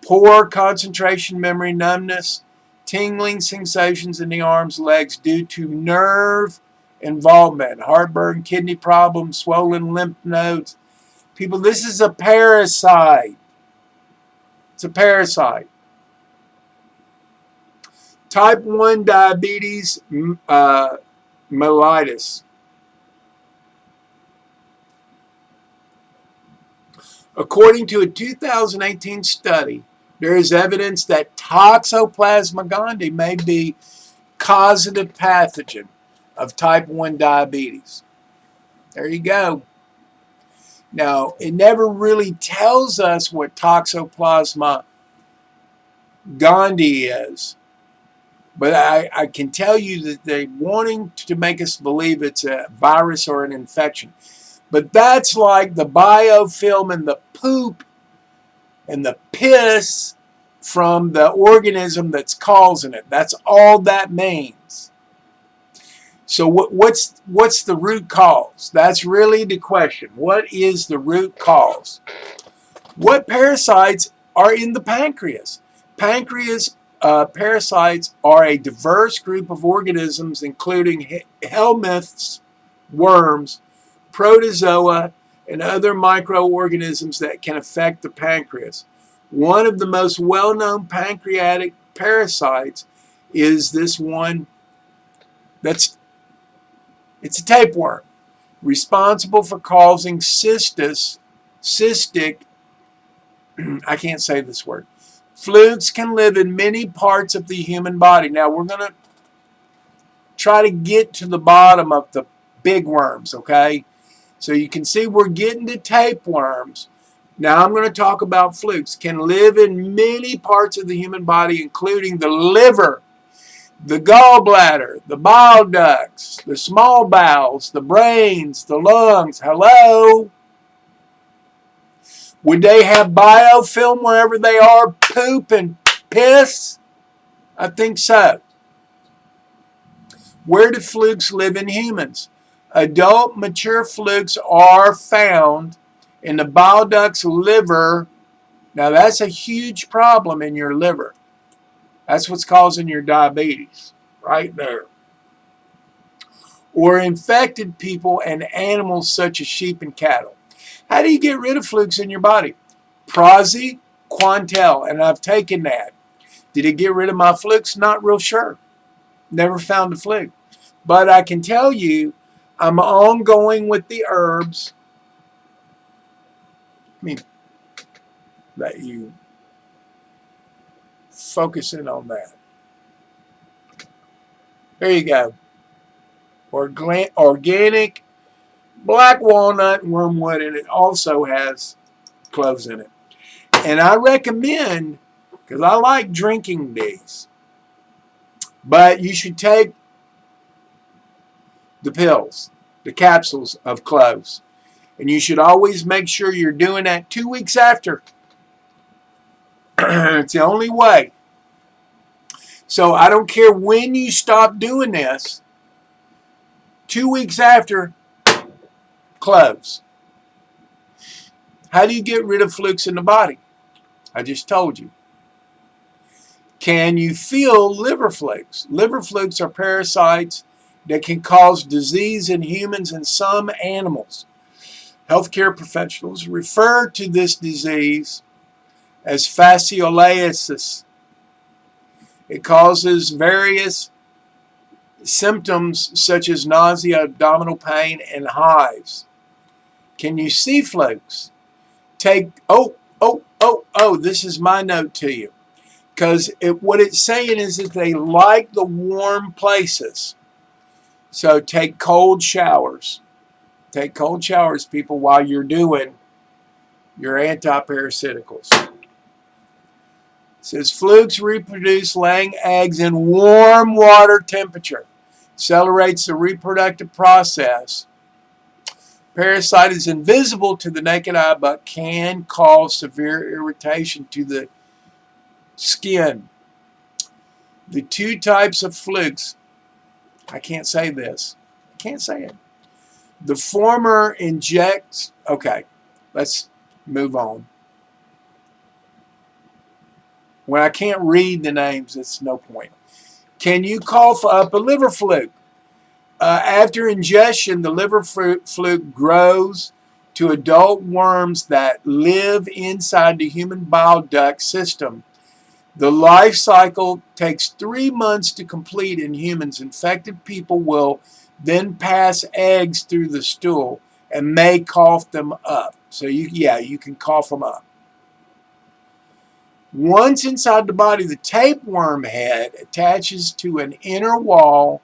poor concentration, memory, numbness, tingling sensations in the arms, legs due to nerve involvement, heartburn, kidney problems, swollen lymph nodes. People, this is a parasite. It's a parasite. Type 1 diabetes mellitus. According to a 2018 study, there is evidence that Toxoplasma gondii may be causative pathogen of type 1 diabetes. There you go. Now, it never really tells us what Toxoplasma gondii is, but I can tell you that they're wanting to make us believe it's a virus or an infection. But that's like the biofilm and the poop and the piss from the organism that's causing it. That's all that means. So what's the root cause? That's really the question. What is the root cause? What parasites are in the pancreas? Pancreas parasites are a diverse group of organisms, including helminths, worms, protozoa, and other microorganisms that can affect the pancreas. One of the most well-known pancreatic parasites is this one it's a tapeworm, responsible for causing cystic, I can't say this word. Flukes can live in many parts of the human body. Now we're going to try to get to the bottom of the big worms, okay? So you can see we're getting to tapeworms, Now I'm going to talk about flukes. Can live in many parts of the human body, including the liver, the gallbladder, the bile ducts, the small bowels, the brains, the lungs. Hello? Would they have biofilm wherever they are? Poop and piss? I think so. Where do flukes live in humans? Adult mature flukes are found in the bile ducts, liver. Now that's a huge problem in your liver. That's what's causing your diabetes, right there. Or infected people and animals such as sheep and cattle. How do you get rid of flukes in your body? Praziquantel, and I've taken that. Did it get rid of my flukes? Not real sure. Never found a fluke. But I can tell you, I'm ongoing with the herbs. Let me let you focus in on that. There you go. Organic black walnut and wormwood, and it also has cloves in it. And I recommend, because I like drinking these, but you should take the pills, the capsules of cloves. And you should always make sure you're doing that 2 weeks after. It's the only way. So I don't care when you stop doing this, 2 weeks after, cloves. How do you get rid of flukes in the body? I just told you. Can you feel liver flukes? Liver flukes are parasites that can cause disease in humans and some animals. Healthcare professionals refer to this disease as fasciolasis. It causes various symptoms such as nausea, abdominal pain, and hives. Can you see flukes? This is my note to you. Because what it's saying is that they like the warm places. So take cold showers. Take cold showers, people, while you're doing your anti-parasiticals. It says flukes reproduce laying eggs in warm water temperature. Accelerates the reproductive process. Parasite is invisible to the naked eye but can cause severe irritation to the skin. The two types of flukes, I can't say this. I can't say it. The former injects, okay, let's move on. When I can't read the names, it's no point. Can you cough up a liver fluke? After ingestion, the liver fluke grows to adult worms that live inside the human bile duct system. The life cycle takes 3 months to complete in humans. Infected people will then pass eggs through the stool and may cough them up. So you can cough them up. Once inside the body, the tapeworm head attaches to an inner wall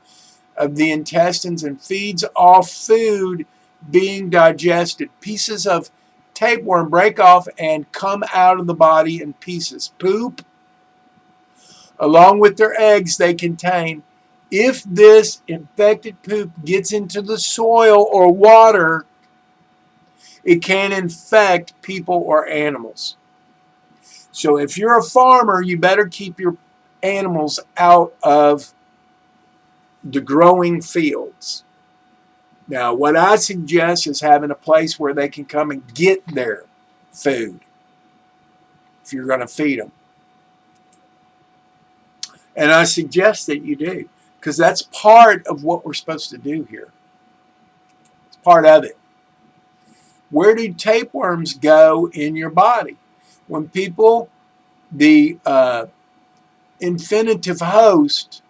of the intestines and feeds off food being digested. Pieces of tapeworm break off and come out of the body in pieces. Poop, along with their eggs they contain. If this infected poop gets into the soil or water, it can infect people or animals. So if you're a farmer, you better keep your animals out of the growing fields. Now, what I suggest is having a place where they can come and get their food if you're going to feed them. And I suggest that you do, because that's part of what we're supposed to do here. It's part of it. Where do tapeworms go in your body? When people, the infinitive host,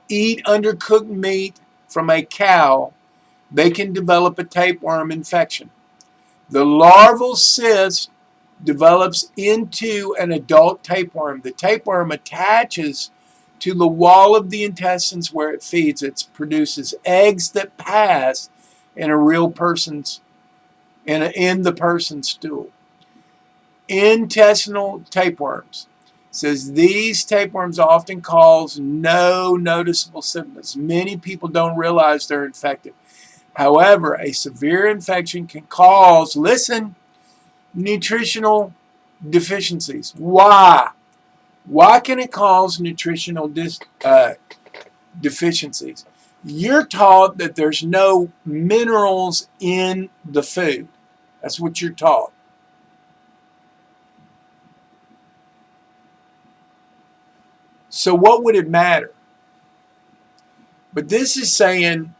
eat undercooked meat from a cow, they can develop a tapeworm infection. The larval cyst develops into an adult tapeworm. The tapeworm attaches to the wall of the intestines where it feeds. It produces eggs that pass in a real person's in the person's stool. Intestinal tapeworms. It says these tapeworms often cause no noticeable symptoms. Many people don't realize they're infected. However, a severe infection can cause, listen, nutritional deficiencies. Why? Why can it cause nutritional deficiencies? You're taught that there's no minerals in the food. That's what you're taught. So what would it matter? But this is saying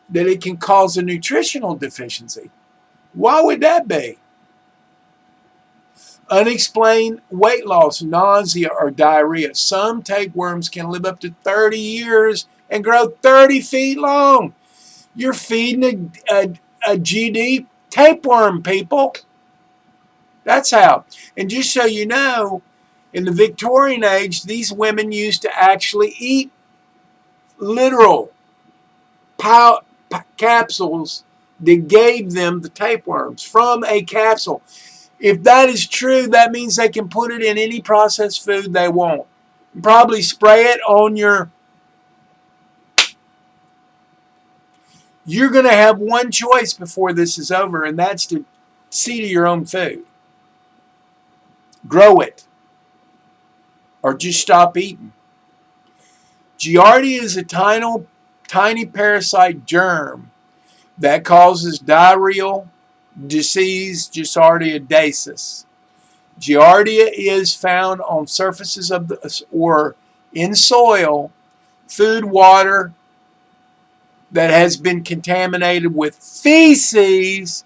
that it can cause a nutritional deficiency. Why would that be? Unexplained weight loss, nausea, or diarrhea. Some tapeworms can live up to 30 years and grow 30 feet long. You're feeding a GD tapeworm, people. That's how. And just so you know, in the Victorian age, these women used to actually eat literal capsules that gave them the tapeworms from a capsule. If that is true, that means they can put it in any processed food they want. Probably spray it on your... You're going to have one choice before this is over, and that's to see to your own food. Grow it. Or just stop eating. Giardia is a tiny parasite germ that causes diarrheal disease, giardiasis. Giardia is found on surfaces of or in soil, food, water that has been contaminated with feces,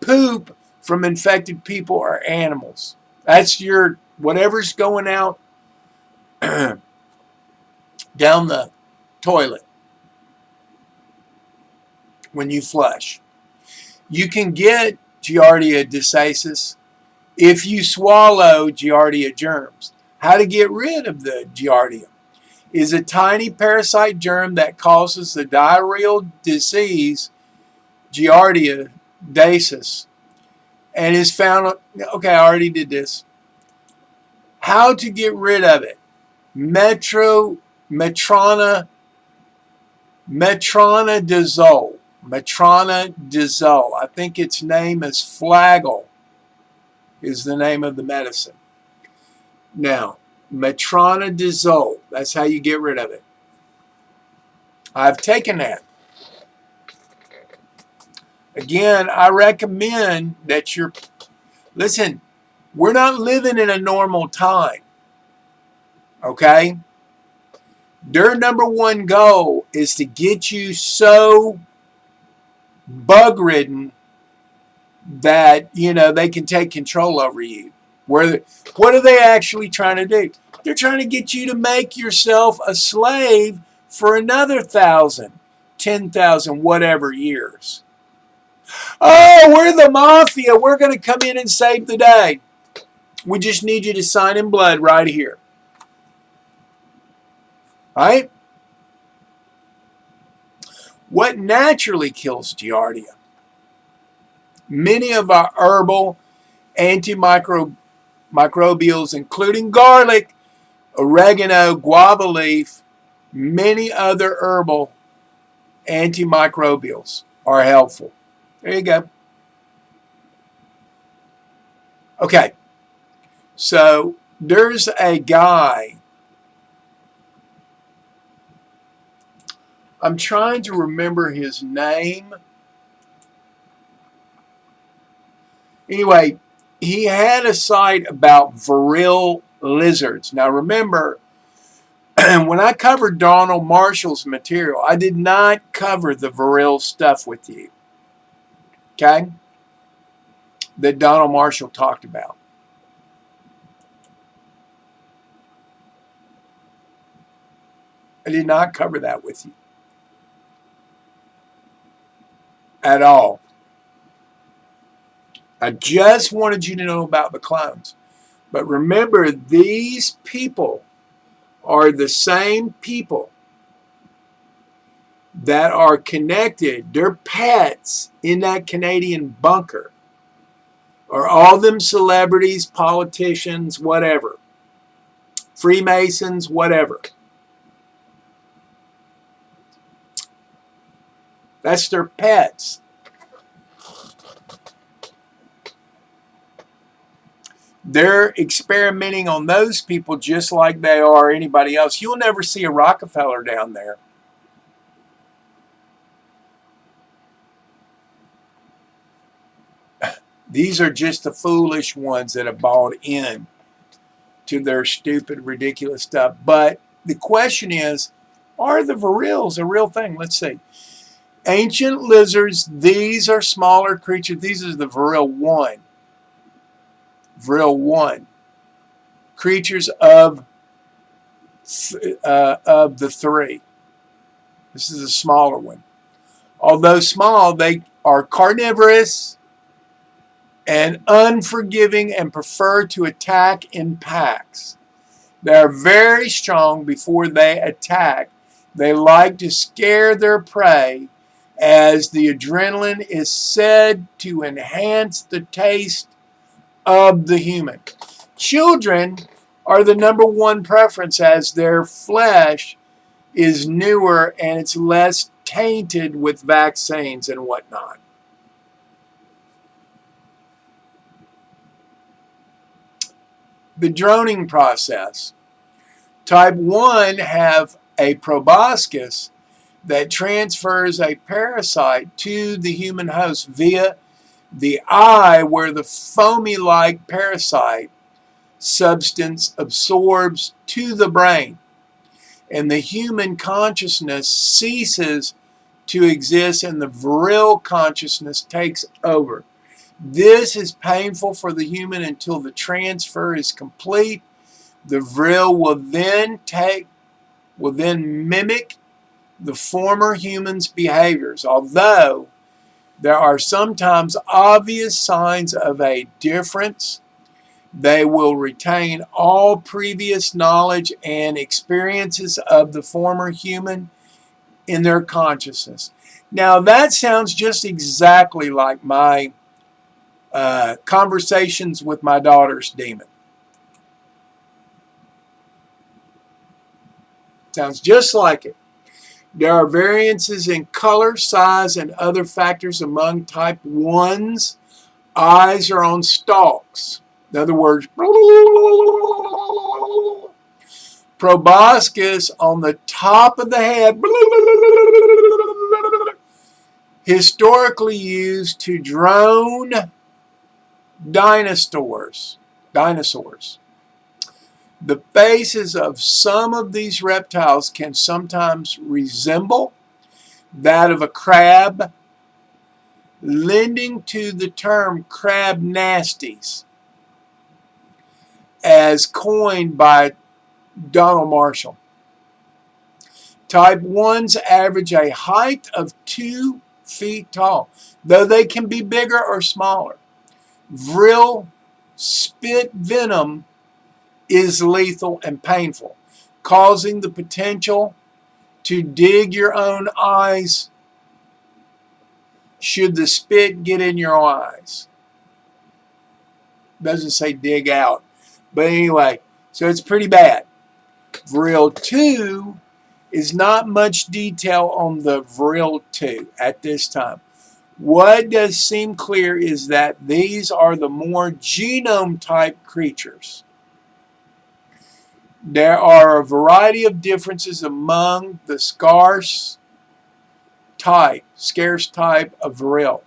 poop from infected people or animals. That's your whatever's going out down the toilet when you flush. You can get giardiasis if you swallow giardia germs. How to get rid of the giardia is a tiny parasite germ that causes the diarrheal disease giardiasis and is found... Okay, I already did this. How to get rid of it? Metronidazole. Metronidazole. I think its name is Flagyl, is the name of the medicine. Now, metronidazole, that's how you get rid of it. I've taken that. Again, I recommend that you're... Listen, we're not living in a normal time. Okay? Their number one goal is to get you so bug-ridden that, you know, they can take control over you. What are they actually trying to do? They're trying to get you to make yourself a slave for another 1,000, 10,000, whatever years. Oh, we're the mafia. We're going to come in and save the day. We just need you to sign in blood right here. Right? What naturally kills giardia? Many of our herbal antimicrobials, including garlic, oregano, guava leaf, many other herbal antimicrobials are helpful. There you go. Okay, so there's a guy. I'm trying to remember his name. Anyway, he had a site about viril lizards. Now remember, when I covered Donald Marshall's material, I did not cover the viril stuff with you. Okay? That Donald Marshall talked about. I did not cover that with you. At all. I just wanted you to know about the clones. But remember, these people are the same people that are connected. They're pets in that Canadian bunker. Or all them celebrities, politicians, whatever, Freemasons, whatever. That's their pets. They're experimenting on those people just like they are anybody else. You'll never see a Rockefeller down there. These are just the foolish ones that have bought in to their stupid, ridiculous stuff. But the question is, are the viriles a real thing? Let's see. Ancient lizards, these are smaller creatures. These are the viril 1. Viril 1. Creatures of the 3. This is a smaller one. Although small, they are carnivorous and unforgiving and prefer to attack in packs. They are very strong before they attack. They like to scare their prey, as the adrenaline is said to enhance the taste of the human. Children are the #1 preference, as their flesh is newer and it's less tainted with vaccines and whatnot. The droning process. Type 1 have a proboscis that transfers a parasite to the human host via the eye, where the foamy-like parasite substance absorbs to the brain, and the human consciousness ceases to exist and the viril consciousness takes over. This is painful for the human until the transfer is complete. The viril will then mimic the former human's behaviors, although there are sometimes obvious signs of a difference. They will retain all previous knowledge and experiences of the former human in their consciousness. Now, that sounds just exactly like my conversations with my daughter's demon. Sounds just like it. There are variances in color, size, and other factors among type 1s. Eyes are on stalks. In other words, proboscis on the top of the head, historically used to drone dinosaurs. The faces of some of these reptiles can sometimes resemble that of a crab, lending to the term crab nasties, as coined by Donald Marshall. Type 1s average a height of 2 feet tall, though they can be bigger or smaller. Viril spit venom is lethal and painful, causing the potential to dig your own eyes should the spit get in your eyes. Doesn't say dig out. But anyway, so it's pretty bad. Viril 2 is not much detail on the Viril 2 at this time. What does seem clear is that these are the more genome type creatures. There are a variety of differences among the scarce type of viril.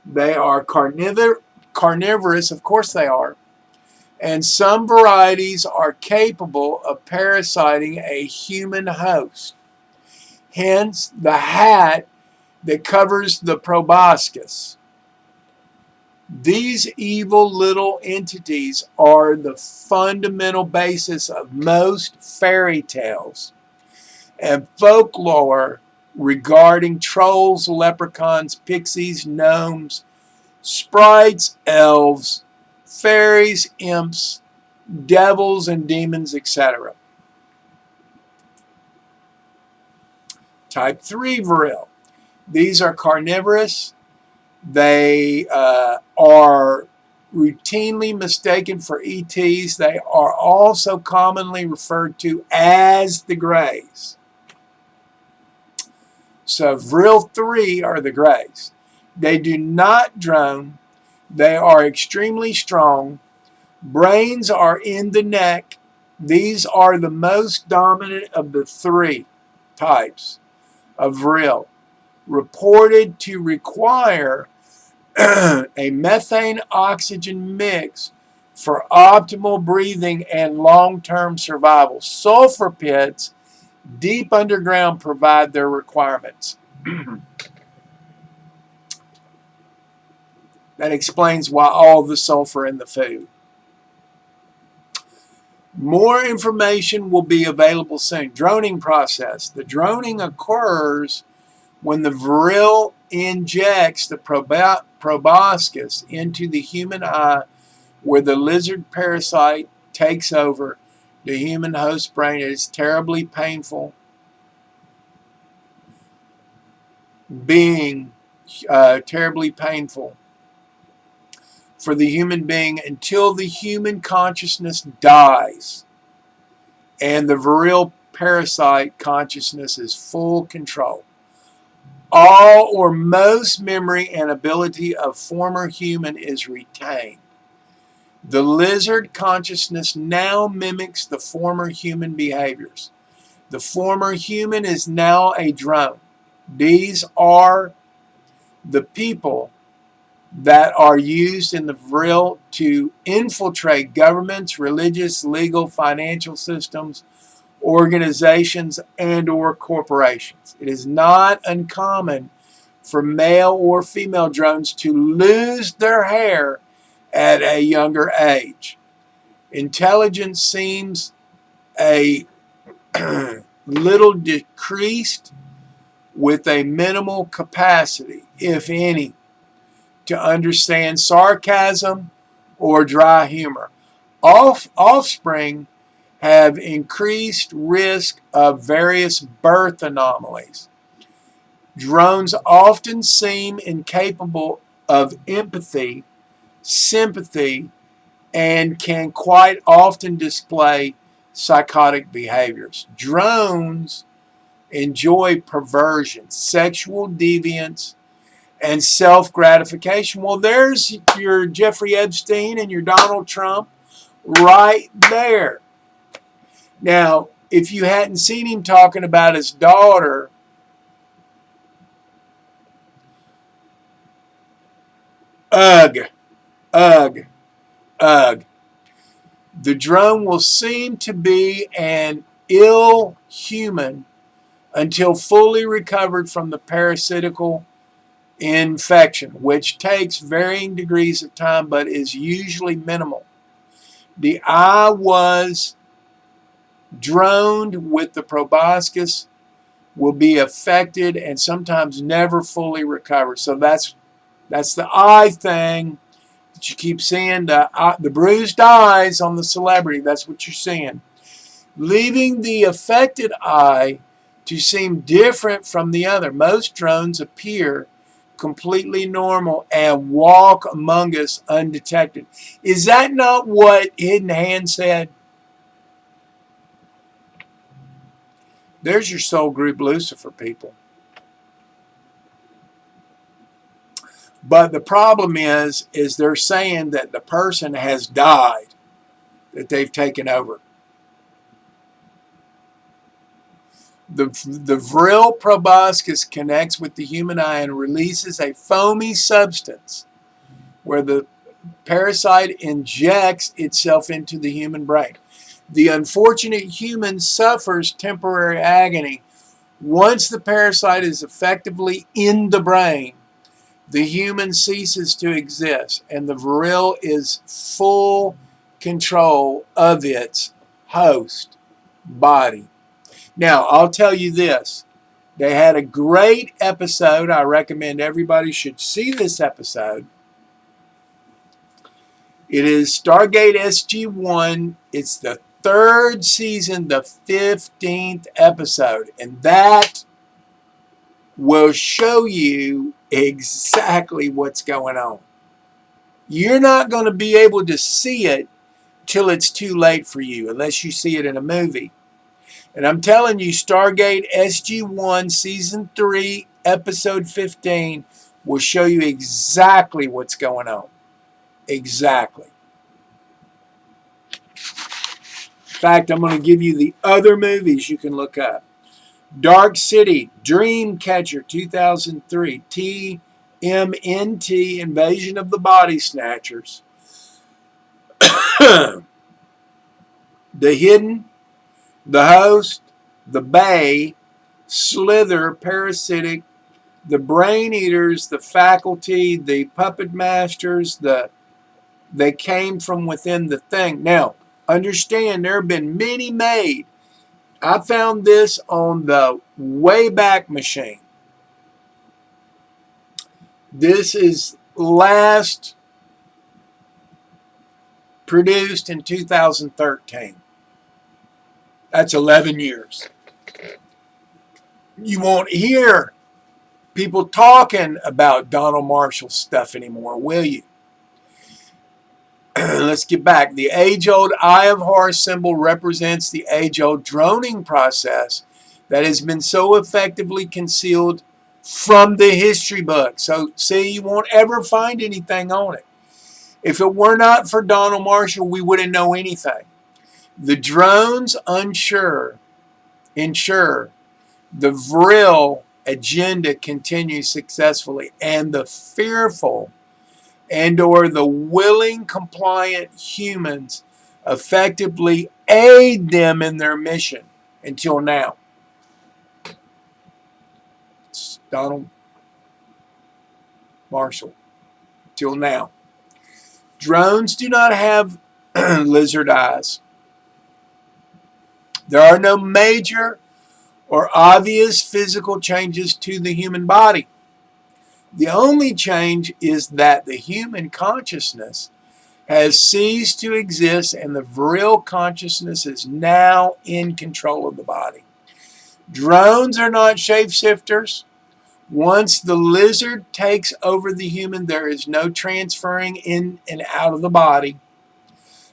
They are carnivorous, of course they are, and some varieties are capable of parasiting a human host. Hence, the hat that covers the proboscis. These evil little entities are the fundamental basis of most fairy tales and folklore regarding trolls, leprechauns, pixies, gnomes, sprites, elves, fairies, imps, devils, and demons, etc. Type 3 viril. These are carnivorous. They are routinely mistaken for ETs. They are also commonly referred to as the Greys. So Vril 3 are the Greys. They do not drone. They are extremely strong. Brains are in the neck. These are the most dominant of the three types of Vril, reported to require a methane-oxygen mix for optimal breathing and long-term survival. Sulfur pits deep underground provide their requirements. That explains why all the sulfur in the food. More information will be available soon. Droning process. The droning occurs when the Vril injects the proboscis into the human eye, where the lizard parasite takes over the human host brain. It is terribly painful, terribly painful for the human being until the human consciousness dies and the Vril parasite consciousness is full control. All or most memory and ability of former human is retained. The lizard consciousness now mimics the former human behaviors. The former human is now a drone. These are the people that are used in the Vril to infiltrate governments, religious, legal, financial systems, organizations, and or corporations. It is not uncommon for male or female drones to lose their hair at a younger age. Intelligence seems a little decreased with a minimal capacity, if any, to understand sarcasm or dry humor. Offspring have increased risk of various birth anomalies. Drones often seem incapable of empathy, sympathy, and can quite often display psychotic behaviors. Drones enjoy perversion, sexual deviance, and self-gratification. Well, there's your Jeffrey Epstein and your Donald Trump right there. Now, if you hadn't seen him talking about his daughter, ugh, ugh, ugh. The drone will seem to be an ill human until fully recovered from the parasitical infection, which takes varying degrees of time but is usually minimal. The eye was droned with the proboscis will be affected and sometimes never fully recover. So that's the eye thing that you keep seeing, the bruised eyes on the celebrity. That's what you're seeing. Leaving the affected eye to seem different from the other. Most drones appear completely normal and walk among us undetected. Is that not what Hidden Hand said? There's your soul group Lucifer, people. But the problem is they're saying that the person has died, that they've taken over. The Vril proboscis connects with the human eye and releases a foamy substance where the parasite injects itself into the human brain. The unfortunate human suffers temporary agony. Once the parasite is effectively in the brain, the human ceases to exist, and the Vril is full control of its host body. Now, I'll tell you this. They had a great episode. I recommend everybody should see this episode. It is Stargate SG-1. It's the third season, the 15th episode. And that will show you exactly what's going on. You're not going to be able to see it till it's too late for you, unless you see it in a movie. And I'm telling you, Stargate SG-1 Season 3, Episode 15 will show you exactly what's going on. Exactly. In fact, I'm going to give you the other movies you can look up. Dark City, Dreamcatcher, 2003, TMNT, Invasion of the Body Snatchers. The Hidden, The Host, The Bay, Slither, Parasitic, The Brain Eaters, The Faculty, The Puppet Masters, They Came From Within the Thing. Now, understand there have been many made. I found this on the Wayback Machine. This is last produced in 2013. That's 11 years. You won't hear people talking about Donald Marshall stuff anymore, will you? Let's get back. The age-old Eye of Horus symbol represents the age-old droning process that has been so effectively concealed from the history book. So, see, you won't ever find anything on it. If it were not for Donald Marshall, we wouldn't know anything. The drones ensure the Vril agenda continues successfully, and the fearful and or the willing compliant humans effectively aid them in their mission until now. It's Donald Marshall. Till now. Drones do not have lizard eyes. There are no major or obvious physical changes to the human body. The only change is that the human consciousness has ceased to exist and the Vril consciousness is now in control of the body. Drones are not shapeshifters. Once the lizard takes over the human, there is no transferring in and out of the body,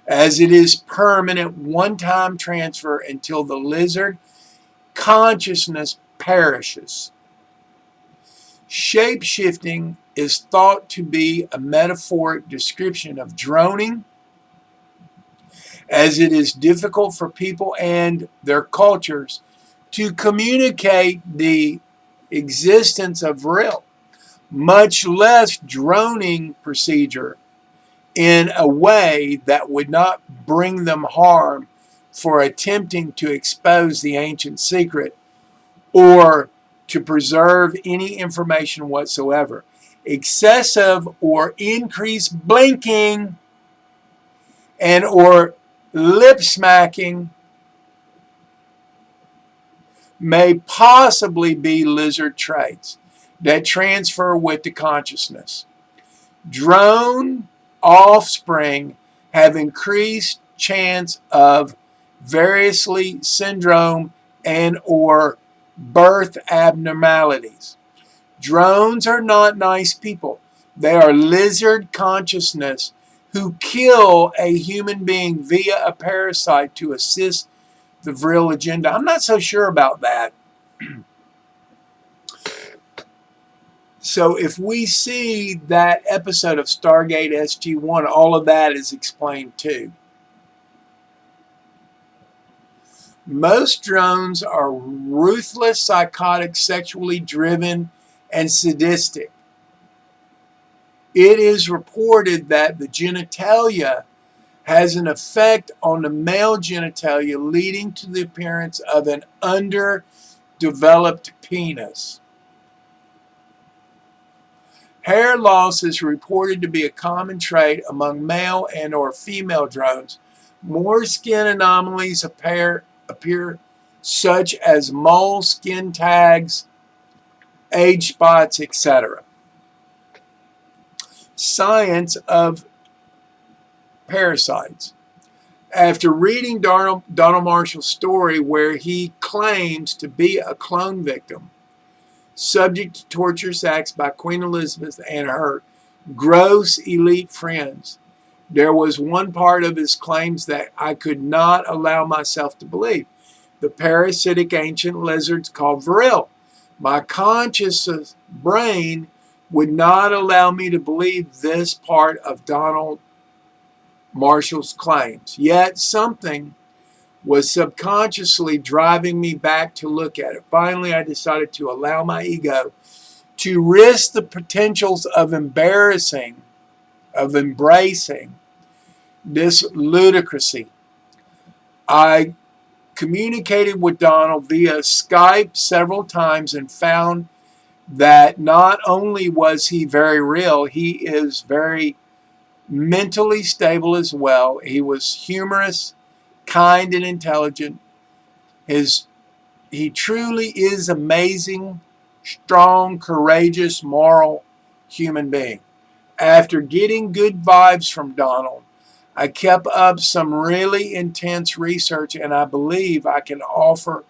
as it is permanent one-time transfer until the lizard consciousness perishes. Shape-shifting is thought to be a metaphoric description of droning, as it is difficult for people and their cultures to communicate the existence of Vril, much less droning procedure in a way that would not bring them harm for attempting to expose the ancient secret or to preserve any information whatsoever. Excessive or increased blinking and or lip smacking may possibly be lizard traits that transfer with the consciousness. Drone offspring have increased chance of variously syndrome and or birth abnormalities. Drones are not nice people. They are lizard consciousness who kill a human being via a parasite to assist the Vril agenda. I'm not so sure about that. So if we see that episode of Stargate SG-1, all of that is explained too. Most drones are ruthless, psychotic, sexually driven, and sadistic. It is reported that the genitalia has an effect on the male genitalia, leading to the appearance of an underdeveloped penis. Hair loss is reported to be a common trait among male and or female drones. More skin anomalies appear such as mole, skin tags, age spots, etc. Science of parasites. After reading Donald Marshall's story where he claims to be a clone victim, subject to torturous acts by Queen Elizabeth and her gross elite friends. There was one part of his claims that I could not allow myself to believe. The parasitic ancient lizards called viril. My conscious brain would not allow me to believe this part of Donald Marshall's claims. Yet something was subconsciously driving me back to look at it. Finally, I decided to allow my ego to risk the potentials of embracing this ludicrousy. I communicated with Donald via Skype several times and found that not only was he very real, he is very mentally stable as well. He was humorous, kind, and intelligent. He truly is amazing, strong, courageous, moral human being. After getting good vibes from Donald, I kept up some really intense research, and I believe I can offer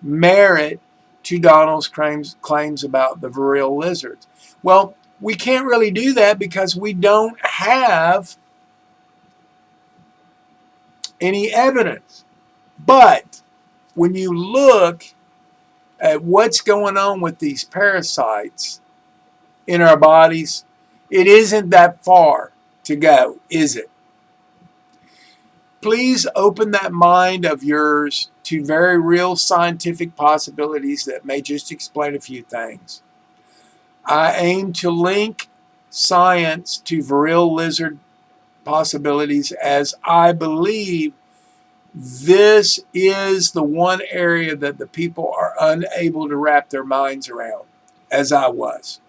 merit to Donald's claims about the viril lizards. Well, we can't really do that because we don't have any evidence. But when you look at what's going on with these parasites in our bodies, it isn't that far to go, is it? Please open that mind of yours to very real scientific possibilities that may just explain a few things. I aim to link science to viril lizard possibilities, as I believe this is the one area that the people are unable to wrap their minds around, as I was.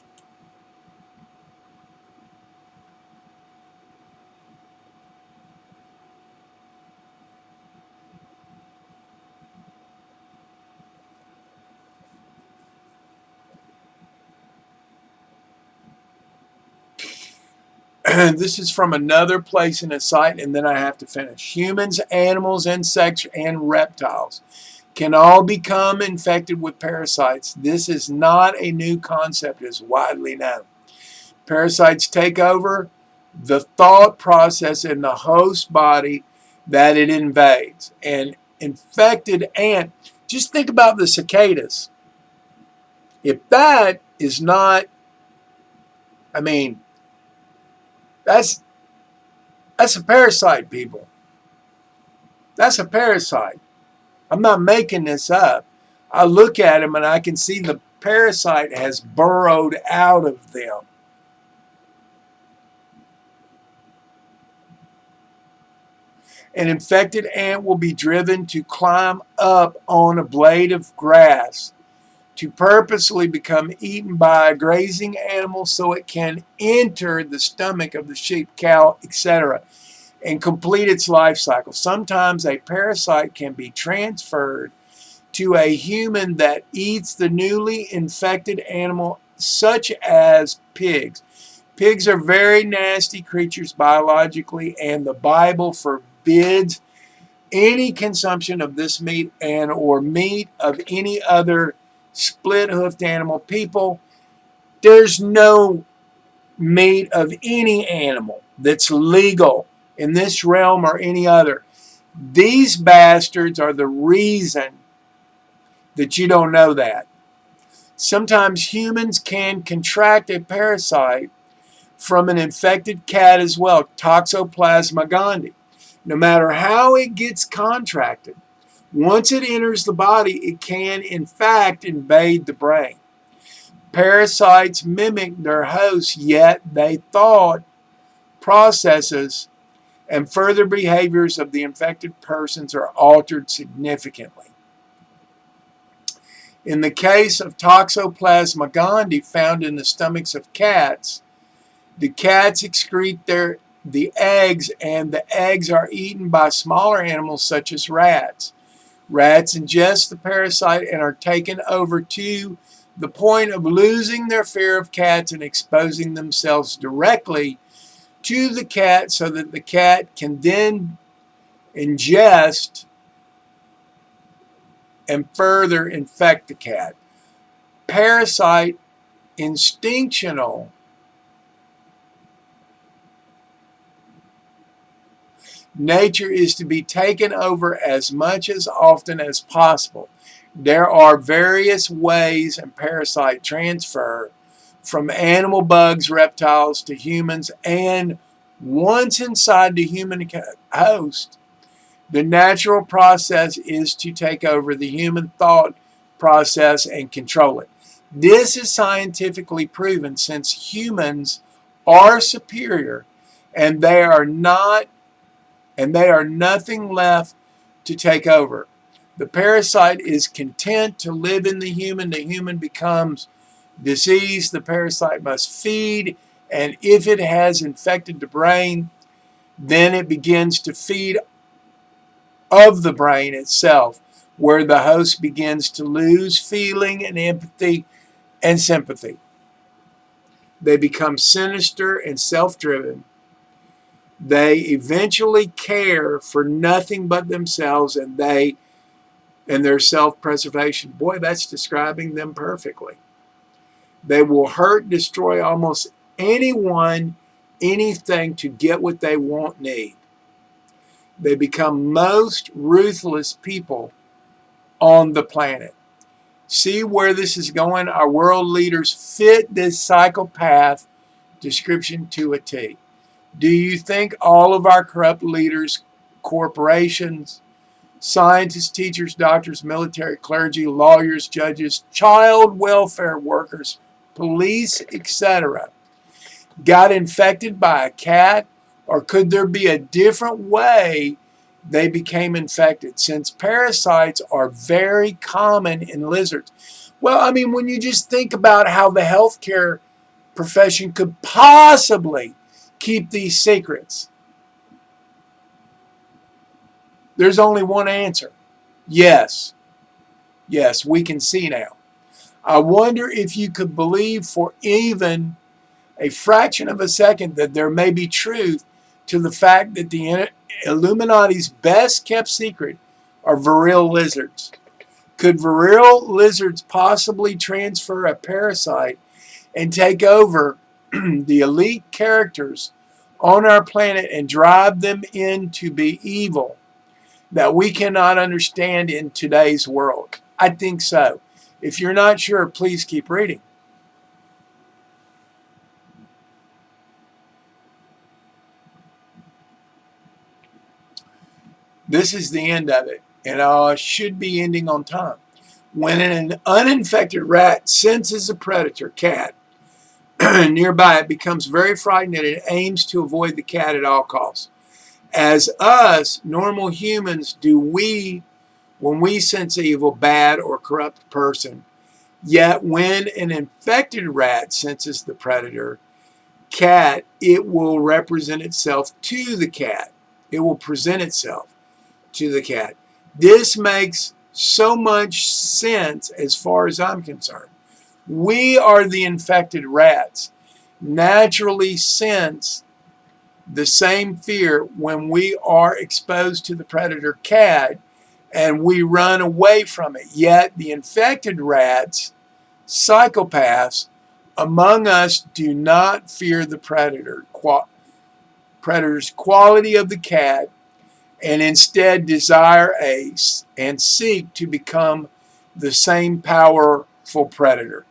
This is from another place in a site, and then I have to finish. Humans, animals, insects, and reptiles can all become infected with parasites. This is not a new concept, as widely known. Parasites take over the thought process in the host body that it invades. An infected ant, just think about the cicadas. If that is not, I mean, that's a parasite, people. That's a parasite. I'm not making this up. I look at them and I can see the parasite has burrowed out of them. An infected ant will be driven to climb up on a blade of grass to purposely become eaten by a grazing animal so it can enter the stomach of the sheep, cow, etc., and complete its life cycle. Sometimes a parasite can be transferred to a human that eats the newly infected animal, such as pigs. Pigs are very nasty creatures biologically, and the Bible forbids any consumption of this meat and or meat of any other split-hoofed animal. People, there's no meat of any animal that's legal in this realm or any other. These bastards are the reason that you don't know that. Sometimes humans can contract a parasite from an infected cat as well, Toxoplasma gondii. No matter how it gets contracted, once it enters the body, it can in fact invade the brain. Parasites mimic their hosts, yet they thought processes and further behaviors of the infected persons are altered significantly. In the case of Toxoplasma gondii found in the stomachs of cats, the cats excrete the eggs, and the eggs are eaten by smaller animals such as rats. Rats ingest the parasite and are taken over to the point of losing their fear of cats and exposing themselves directly to the cat so that the cat can then ingest and further infect the cat. Parasite instinctual Nature is to be taken over as much as often as possible. There are various ways in parasite transfer from animal bugs, reptiles to humans, and once inside the human host, the natural process is to take over the human thought process and control it. This is scientifically proven since humans are superior and they are nothing left to take over. The parasite is content to live in the human becomes diseased, the parasite must feed, and if it has infected the brain, then it begins to feed of the brain itself, where the host begins to lose feeling and empathy and sympathy. They become sinister and self-driven. They eventually care for nothing but themselves and their self-preservation. Boy, that's describing them perfectly. They will hurt, destroy almost anyone, anything to get what they need. They become most ruthless people on the planet. See where this is going? Our world leaders fit this psychopath description to a T. Do you think all of our corrupt leaders, corporations, scientists, teachers, doctors, military, clergy, lawyers, judges, child welfare workers, police, etc., got infected by a cat? Or could there be a different way they became infected, since parasites are very common in lizards? Well, I mean, when you just think about how the healthcare profession could possibly keep these secrets, there's only one answer. Yes. Yes, we can see now. I wonder if you could believe for even a fraction of a second that there may be truth to the fact that the Illuminati's best kept secret are virile lizards. Could virile lizards possibly transfer a parasite and take over the elite characters on our planet and drive them into be evil that we cannot understand in today's world? I think so. If you're not sure, please keep reading. This is the end of it, and I should be ending on time. When an uninfected rat senses a predator, cat, nearby, it becomes very frightened and it aims to avoid the cat at all costs. As us, normal humans, do we, when we sense an evil, bad, or corrupt person. Yet when an infected rat senses the predator, cat, it will represent itself to the cat. It will present itself to the cat. This makes so much sense as far as I'm concerned. We are the infected rats. Naturally sense the same fear when we are exposed to the predator cat and we run away from it. Yet the infected rats, psychopaths among us, do not fear the predator's quality of the cat, and instead desire and seek to become the same powerful predator.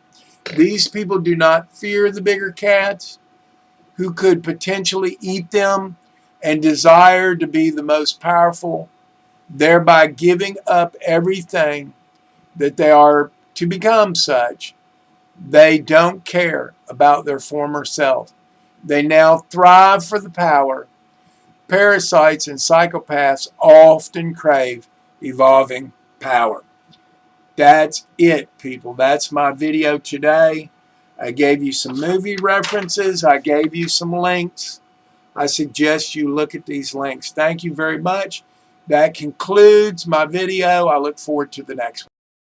These people do not fear the bigger cats who could potentially eat them and desire to be the most powerful, thereby giving up everything that they are to become such. They don't care about their former self. They now thrive for the power. Parasites and psychopaths often crave evolving power. That's it, people. That's my video today. I gave you some movie references. I gave you some links. I suggest you look at these links. Thank you very much. That concludes my video. I look forward to the next one.